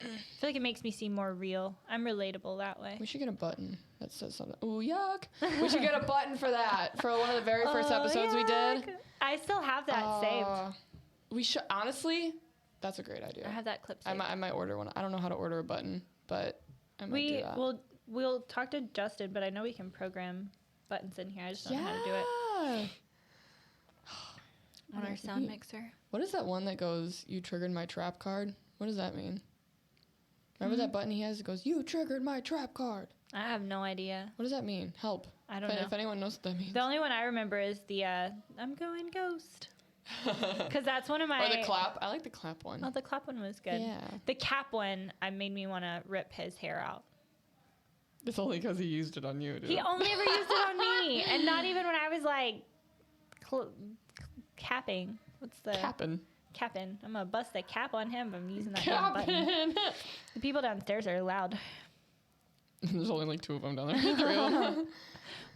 I feel like it makes me seem more real. I'm relatable that way. We should get a button that says something. Ooh, yuck. We should get a button for that. For one of the very first episodes we did. I still have that saved. We should, honestly, that's a great idea. I have that clip saved. I might order one. I don't know how to order a button, but I might do that. We'll talk to Justin, but I know we can program buttons in here. I just don't know how to do it. On our sound mixer. What is that one that goes, you triggered my trap card? What does that mean? Remember that button he has that goes, you triggered my trap card? I have no idea. What does that mean? Help. I don't know. If anyone knows what that means. The only one I remember is the I'm going ghost. Because that's one of my... Or the clap. I like the clap one. Oh, the clap one was good. Yeah. The cap one made me want to rip his hair out. It's only because he used it on you, dude. He only ever used it on me. And not even when I was like capping. What's the... Capping. I'm going to bust a cap on him if I'm using that damn button. The people downstairs are loud. There's only like 2 of them down there. 3 of them.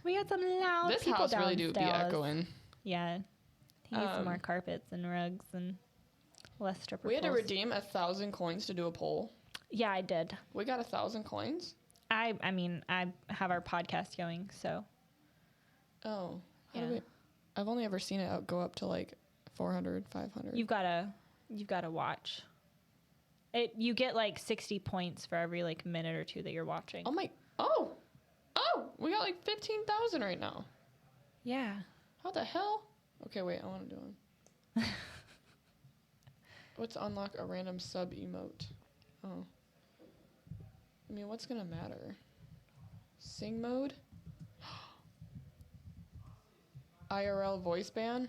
We got some loud this people downstairs. This house really do be echoing. Yeah. He needs some more carpets and rugs and less stripper We had to redeem 1,000 coins to do a poll. Yeah, I did. We got 1,000 coins? I mean, I have our podcast going, so. Oh. I've only ever seen it go up to like 400, 500. You've got to watch. You get like 60 points for every like minute or 2 that you're watching. Oh, we got like 15,000 right now. Yeah. How the hell? Okay, wait, I want to do one. What's unlock a random sub emote? Oh. I mean, what's gonna matter? Sing mode? IRL voice ban?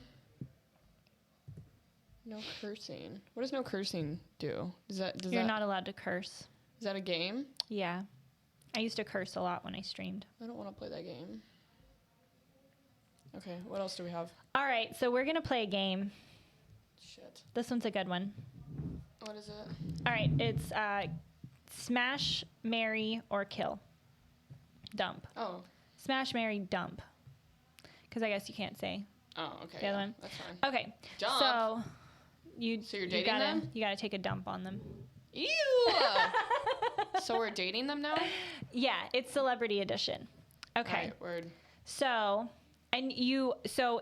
No cursing. What does no cursing do? You're not allowed to curse. Is that a game? Yeah. I used to curse a lot when I streamed. I don't want to play that game. Okay, what else do we have? All right, so we're going to play a game. Shit. This one's a good one. What is it? All right, it's smash, marry, or kill. Dump. Oh. Smash, marry, dump. Because I guess you can't say. Oh, okay. The other one. That's fine. Okay. Dump. So you're dating them? You gotta take a dump on them. Ew! So we're dating them now? Yeah, it's celebrity edition. Okay. All right, word. So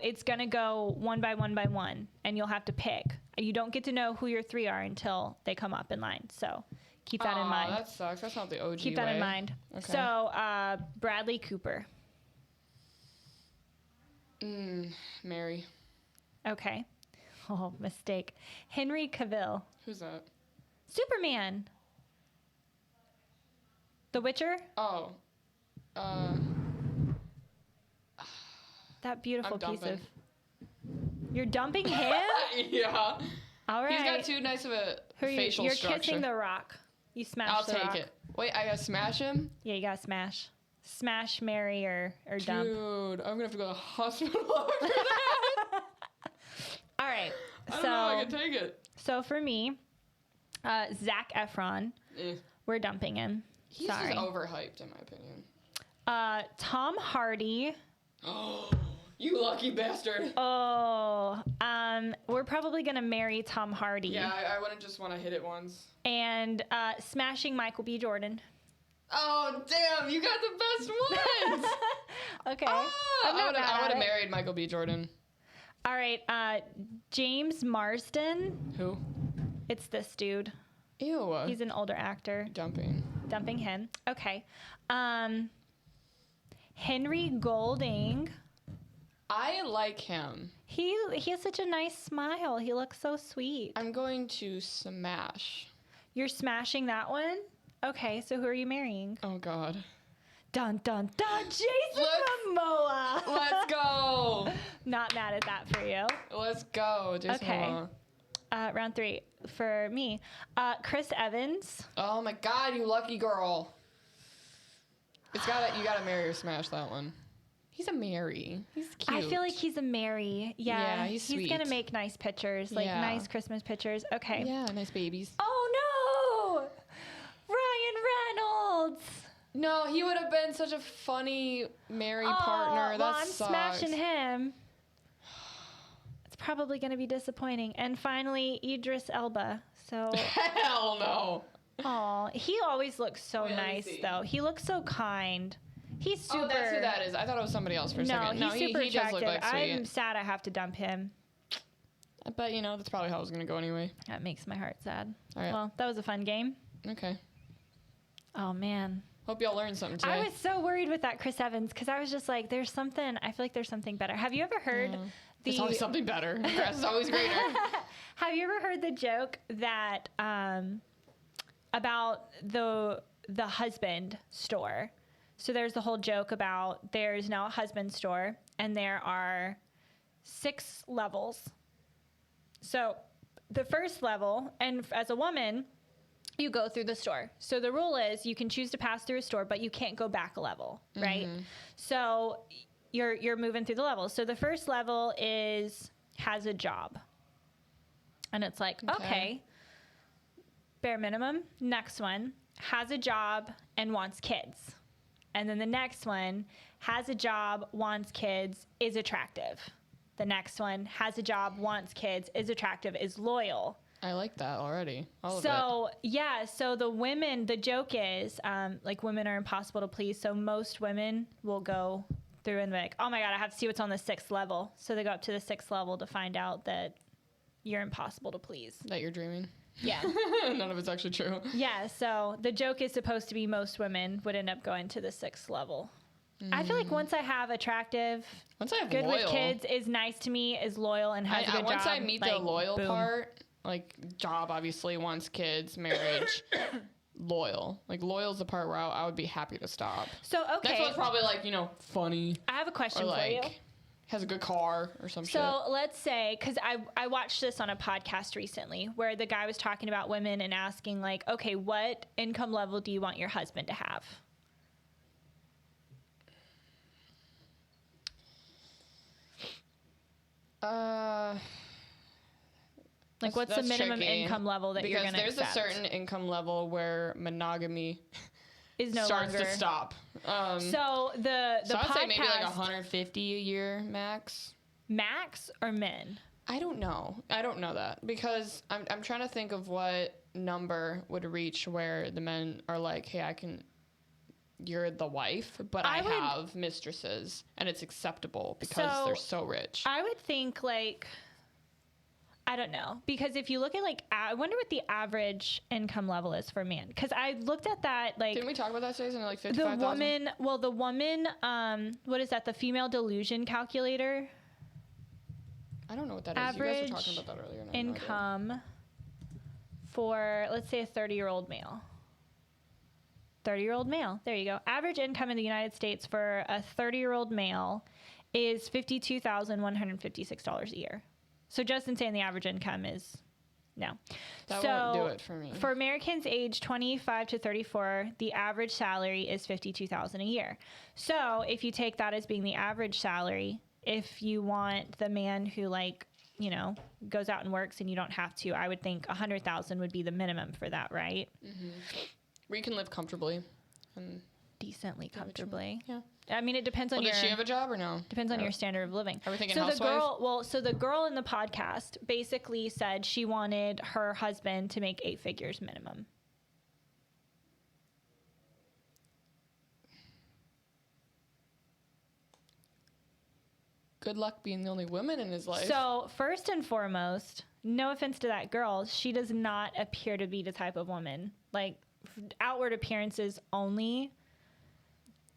it's gonna go one by one, and you'll have to pick. You don't get to know who your 3 are until they come up in line. So keep that in mind. That sucks. That's not the OG Keep that in mind. Okay. So Bradley Cooper. Mary. Okay. Oh, mistake. Henry Cavill. Who's that? Superman. The Witcher. Oh. That beautiful piece of... You're dumping him? Yeah. All right. He's got too nice of a facial structure. You're kissing the Rock. You smash the Rock. I'll take it. Wait, I gotta smash him? Yeah, you gotta smash. Smash, marry, or dump. Dude, I'm gonna have to go to the hospital after that. All right. I don't know if I can take it. So for me, Zac Efron, we're dumping him. He's just overhyped, in my opinion. Tom Hardy. Oh, you lucky bastard. Oh, we're probably gonna marry Tom Hardy. Yeah, I wouldn't just want to hit it once. And smashing Michael B. Jordan. Oh, damn, you got the best ones. Okay. I would have married Michael B. Jordan. All right. James Marsden. Who? It's this dude. Ew. He's an older actor. Dumping him. Okay. Henry Golding. I like him. He has such a nice smile. He looks so sweet. I'm going to smash. You're smashing that one? Okay, so who are you marrying? Oh, God. Dun, dun, dun. Jason Momoa. Let's go. Not mad at that for you. Let's go, Jason Momoa. Round 3 for me. Chris Evans. Oh, my God, you lucky girl. You gotta marry or smash that one. He's a marry. He's cute. I feel like he's a marry. Yeah, he's sweet. He's gonna make nice pictures, like nice Christmas pictures. Okay. Yeah, nice babies. Oh no, Ryan Reynolds. No, he would have been such a funny marry partner. That I'm sucks. smashing him. It's probably gonna be disappointing. And finally, Idris Elba. So. Hell no. Oh, he always looks so nice though. He looks so kind. He's super. Oh, that's who that is. I thought it was somebody else for a second. No, he's super he does look attractive. like sweet. I'm sad I have to dump him. But, that's probably how it was going to go anyway. That makes my heart sad. All right. Well, that was a fun game. Okay. Oh, man. Hope y'all learned something today. I was so worried with that Chris Evans because I was just like, I feel like there's something better. Have you ever heard There's always something better. The grass is always greener. Have you ever heard the joke that about the husband store? So there's the whole joke about there's now a husband store and there are 6 levels. So the first level, and as a woman, you go through the store. So the rule is you can choose to pass through a store, but you can't go back a level, right? So you're moving through the levels. So the first level has a job. And it's like, okay, bare minimum. Next one has a job and wants kids. And then the next one has a job, wants kids, is attractive. The next one has a job, wants kids, is attractive, is loyal. I like that already. All of it. So the joke is, women are impossible to please. So most women will go through and be like, oh my God, I have to see what's on the 6th level. So they go up to the 6th level to find out that you're impossible to please. That you're dreaming. Yeah. None of it's actually true. Yeah, so the joke is supposed to be most women would end up going to the 6th level. I feel like once I have attractive, good loyal. With kids, is nice to me, is loyal, and has a good job. Once I meet the loyal part, like job obviously, wants kids, marriage, loyal. Like loyal's the part where I would be happy to stop. So, okay. That's what's probably funny. I have a question for you. Has a good car or some shit. So let's say, because I watched this on a podcast recently where the guy was talking about women and asking okay, what income level do you want your husband to have? What's the minimum income level that you're going to accept? Because there's a certain income level where monogamy is no starts longer to stop. So the I'd podcast, say maybe 150 a year max. Max or min? I don't know that because I'm trying to think of what number would reach where the men are like, hey, you're the wife, but I have mistresses and it's acceptable because they're so rich. I would think I don't know, because if you look at I wonder what the average income level is for a man. Because I looked at that Didn't we talk about that, Jason? 55,000? The woman, what is that? The female delusion calculator. I don't know what that is. You guys were talking about that earlier. Income for, let's say, a 30-year-old male. 30-year-old male. There you go. Average income in the United States for a 30-year-old male is $52,156 a year. So Justin's saying the average income is no. That won't do it for me. For Americans aged 25 to 34, the average salary is $52,000 a year. So if you take that as being the average salary, if you want the man who goes out and works and you don't have to, I would think $100,000 would be the minimum for that, right? Mm-hmm. Where you can live comfortably and decently comfortably. Yeah. I mean, it depends on does she have a job or no? Depends on your standard of living. Are we thinking housewife? So the girl in the podcast basically said she wanted her husband to make 8 figures minimum. good luck being the only woman in his life. So, first and foremost, no offense to that girl, she does not appear to be the type of woman. Like, outward appearances only.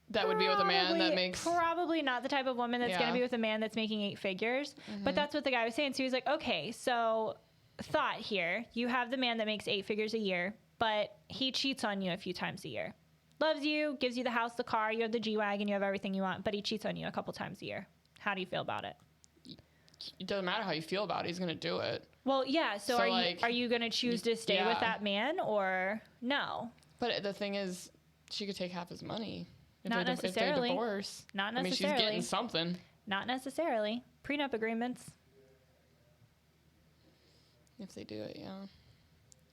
That would be with a man that makes... Probably not the type of woman that's going to be with a man that's making 8 figures. But that's what the guy was saying. So he was like, okay, so thought here. You have the man that makes 8 figures a year, but he cheats on you a few times a year. Loves you, gives you the house, the car, you have the G-Wagon, you have everything you want, but he cheats on you a couple times a year. How do you feel about it? It doesn't matter how you feel about it. He's going to do it. Well, yeah. So are you going to choose to stay with that man or no? But the thing is, she could take half his money. Not necessarily. If they divorce. Not necessarily. I mean, she's getting something. Not necessarily. Prenup agreements. If they do it, yeah.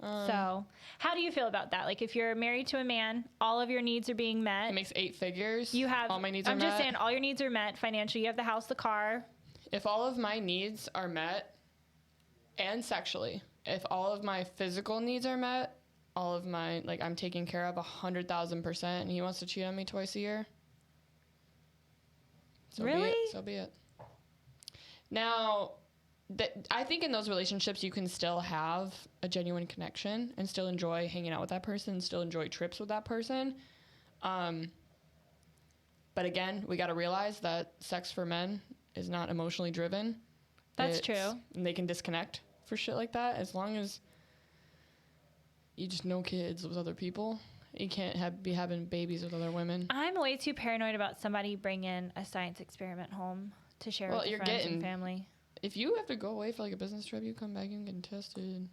So, how do you feel about that? Like, if you're married to a man, all of your needs are being met. He makes 8 figures. You have. All my needs are met. I'm just saying, all your needs are met financially. You have the house, the car. If all of my needs are met, and sexually, if all of my physical needs are met, all of my, like, I'm taken care of 100,000%, and he wants to cheat on me twice a year. So really? So be it. Now, I think in those relationships, you can still have a genuine connection and still enjoy hanging out with that person, still enjoy trips with that person. But again, we got to realize that sex for men is not emotionally driven. That's true. And they can disconnect for shit like that as long as you just know kids with other people. You can't be having babies with other women. I'm way too paranoid about somebody bringing a science experiment home to share with friends and family. If you have to go away for like a business trip, you come back, you getting tested.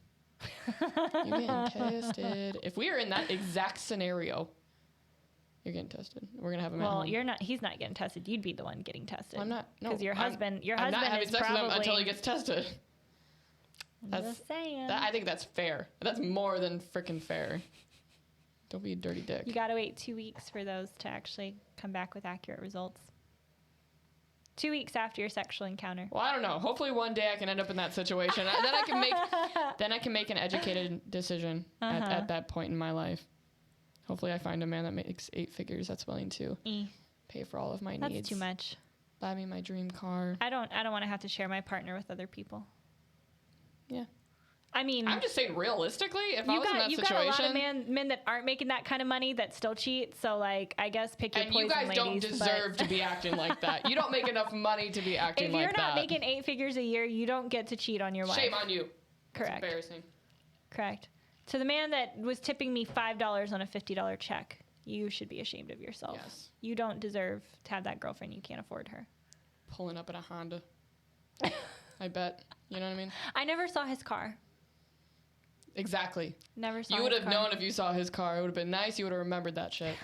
You're getting tested. If we are in that exact scenario, you're getting tested. We're gonna have him at home. Well, you're not. He's not getting tested. You'd be the one getting tested. Well, I'm not. No, because your husband. I'm not having sex with him until he gets tested. I'm just saying. I think that's fair. That's more than freaking fair. Don't be a dirty dick. You gotta wait 2 weeks for those to actually come back with accurate results. 2 weeks after your sexual encounter. Well, I don't know. Hopefully one day I can end up in that situation. Then I can make an educated decision at that point in my life. Hopefully I find a man that makes 8 figures that's willing to pay for all of my needs. That's too much. Buy me my dream car. I don't want to have to share my partner with other people. Yeah. I mean, I'm just saying realistically, if I was in that situation. You've got a lot of men that aren't making that kind of money that still cheat. So, like, I guess pick your poison, ladies. And you guys don't deserve to be acting like that. You don't make enough money to be acting like that. If you're not making 8 figures a year, you don't get to cheat on your wife. Shame on you. Correct. It's embarrassing. Correct. To the man that was tipping me $5 on a $50 check, you should be ashamed of yourself. Yes. You don't deserve to have that girlfriend. You can't afford her. Pulling up in a Honda. I bet. You know what I mean? I never saw his car. Exactly. Never saw his car. You would have known if you saw his car. It would have been nice. You would have remembered that shit.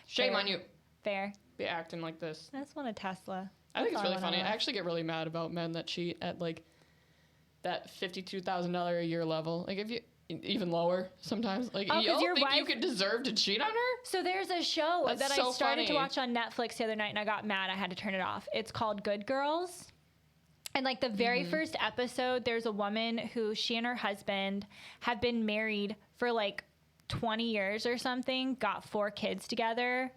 Shame on you. Fair. Be acting like this. I just want a Tesla. I think it's really funny. I actually get really mad about men that cheat at like that $52,000 a year level. Like if you even lower sometimes. Like you don't think you could deserve to cheat on her? So there's a show that I started to watch on Netflix the other night and I got mad. I had to turn it off. It's called Good Girls. And like the very first episode, there's a woman who she and her husband have been married for like 20 years or something, got 4 kids together,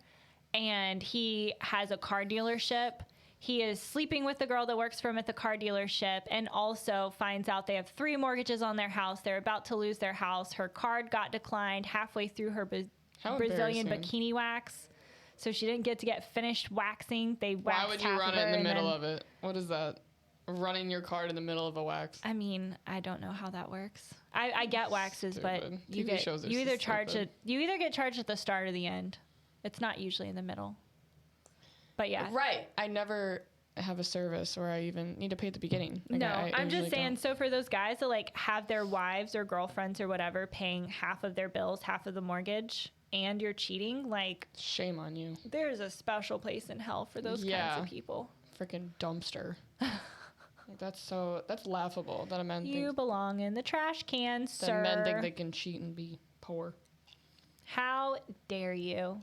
and he has a car dealership. He is sleeping with the girl that works for him at the car dealership and also finds out they have 3 mortgages on their house. They're about to lose their house. Her card got declined halfway through her Brazilian bikini wax. So she didn't get finished waxing. They waxed Why would you run it in the middle of it? What is that? Running your card in the middle of a wax. I mean, I don't know how that works. I get waxes, but you either get charged at the start or the end. It's not usually in the middle. But yeah. Right. I never have a service where I even need to pay at the beginning. Like no, I'm just saying, so for those guys that like have their wives or girlfriends or whatever paying half of their bills, half of the mortgage, and you're cheating, like... Shame on you. There's a special place in hell for those kinds of people. Freaking dumpster. That's laughable that a man thinks... You belong in the trash can, sir. That men think they can cheat and be poor. How dare you?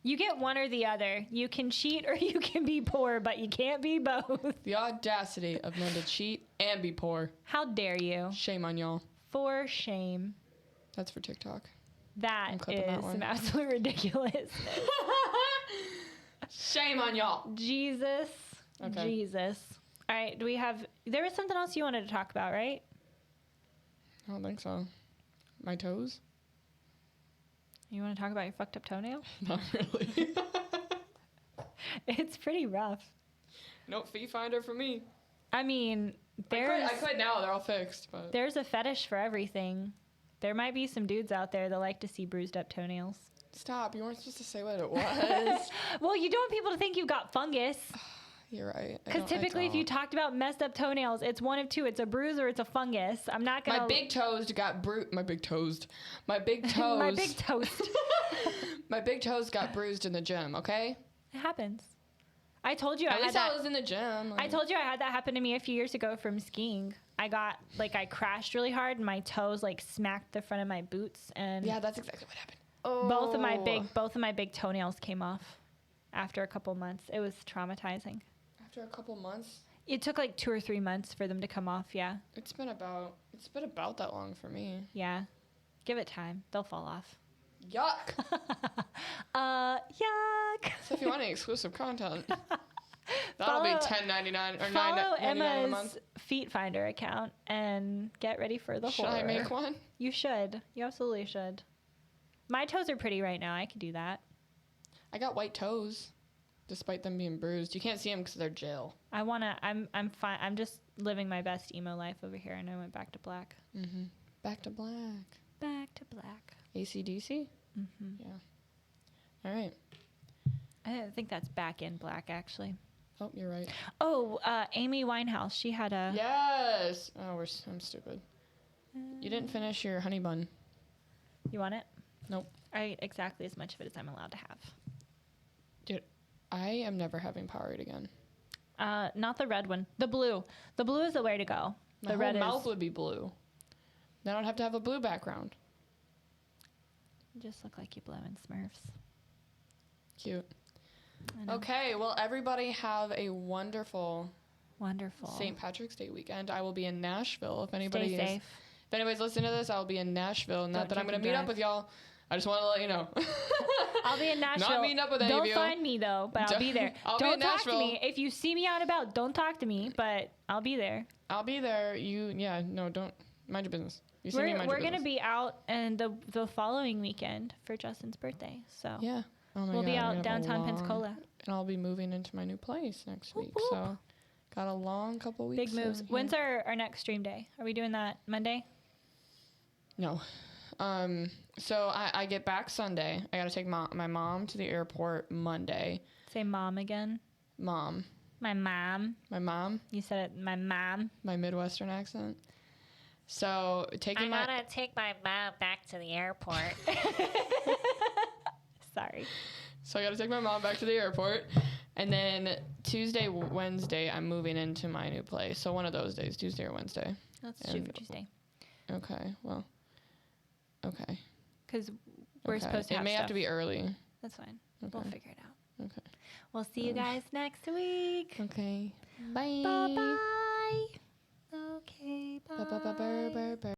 You get one or the other. You can cheat or you can be poor, but you can't be both. The audacity of men to cheat and be poor. How dare you? Shame on y'all. For shame. That's for TikTok. That is some absolute ridiculousness. Shame on y'all. Jesus. Okay. Jesus. All right. There was something else you wanted to talk about, right? I don't think so. My toes? You want to talk about your fucked up toenail? Not really. It's pretty rough. No fee finder for me. I mean, I quit now. They're all fixed. But there's a fetish for everything. There might be some dudes out there that like to see bruised up toenails. Stop. You weren't supposed to say what it was. Well, you don't want people to think you've got fungus. You're right. Because typically if you talked about messed up toenails, it's one of two. It's a bruise or it's a fungus. I'm not going to... My big toes got bruised. My big toes. My big toast. My big toes got bruised in the gym, okay? It happens. I told you At least I was in the gym. I told you I had that happen to me a few years ago from skiing. I crashed really hard and my toes smacked the front of my boots and yeah, that's exactly what happened. Both of my big toenails came off after a couple months. It was traumatizing. After a couple months? It took 2 or 3 months for them to come off, yeah. It's been about that long for me. Yeah. Give it time. They'll fall off. Yuck. Yuck. So if you want any exclusive content, that'll be $10.99 or follow $9.99 a month. Emma's Feet Finder account and get ready for the horror. Should I make one? You should. You absolutely should. My toes are pretty right now. I could do that. I got white toes, despite them being bruised. You can't see them because they're gel. I'm fine. I'm just living my best emo life over here, and I went back to black. Mm-hmm. Back to black. Back to black. AC/DC? Mm-hmm. Yeah. All right. I think that's Back in Black, actually. Oh, you're right. Oh, Amy Winehouse. She had a... Yes! Oh, I'm stupid. You didn't finish your honey bun. You want it? Nope. I ate exactly as much of it as I'm allowed to have. Dude, I am never having Powerade again. Not the red one. The blue. The blue is the way to go. My whole mouth would be blue. Then I'd have to have a blue background. You just look like you blow in Smurfs. Cute. Okay, well, everybody have a wonderful St. Patrick's Day weekend. I will be in Nashville. If anybody's listening to this, I'll be in Nashville. Not that I'm going to meet up with y'all. I just want to let you know. I'll be in Nashville. Not meeting up with any of you. Don't find me, though, but I'll be there. Don't talk to me. If you see me out and about, don't talk to me, but I'll be there. I'll be there. Don't mind your business. You see me, mind your business. We're going to be out and the following weekend for Justin's birthday. So yeah. Oh my we'll God, be out downtown Pensacola. And I'll be moving into my new place next week. Whoop, whoop. So got a long couple weeks. Big moves. When's our next stream day? Are we doing that Monday? No. So I get back Sunday. I got to take my mom to the airport Monday. Say mom again. Mom. My mom. My mom. You said it, my mom. My Midwestern accent. So I gotta take my mom back to the airport. Sorry. So I got to take my mom back to the airport. And then Tuesday, Wednesday, I'm moving into my new place. So one of those days, Tuesday or Wednesday. Let's shoot for Tuesday. Okay. Well. Okay. Because we're supposed to have It may have to be early. That's fine. Okay. We'll figure it out. Okay. We'll see you guys next week. Okay. Bye. Bye-bye. Okay, bye. Bye.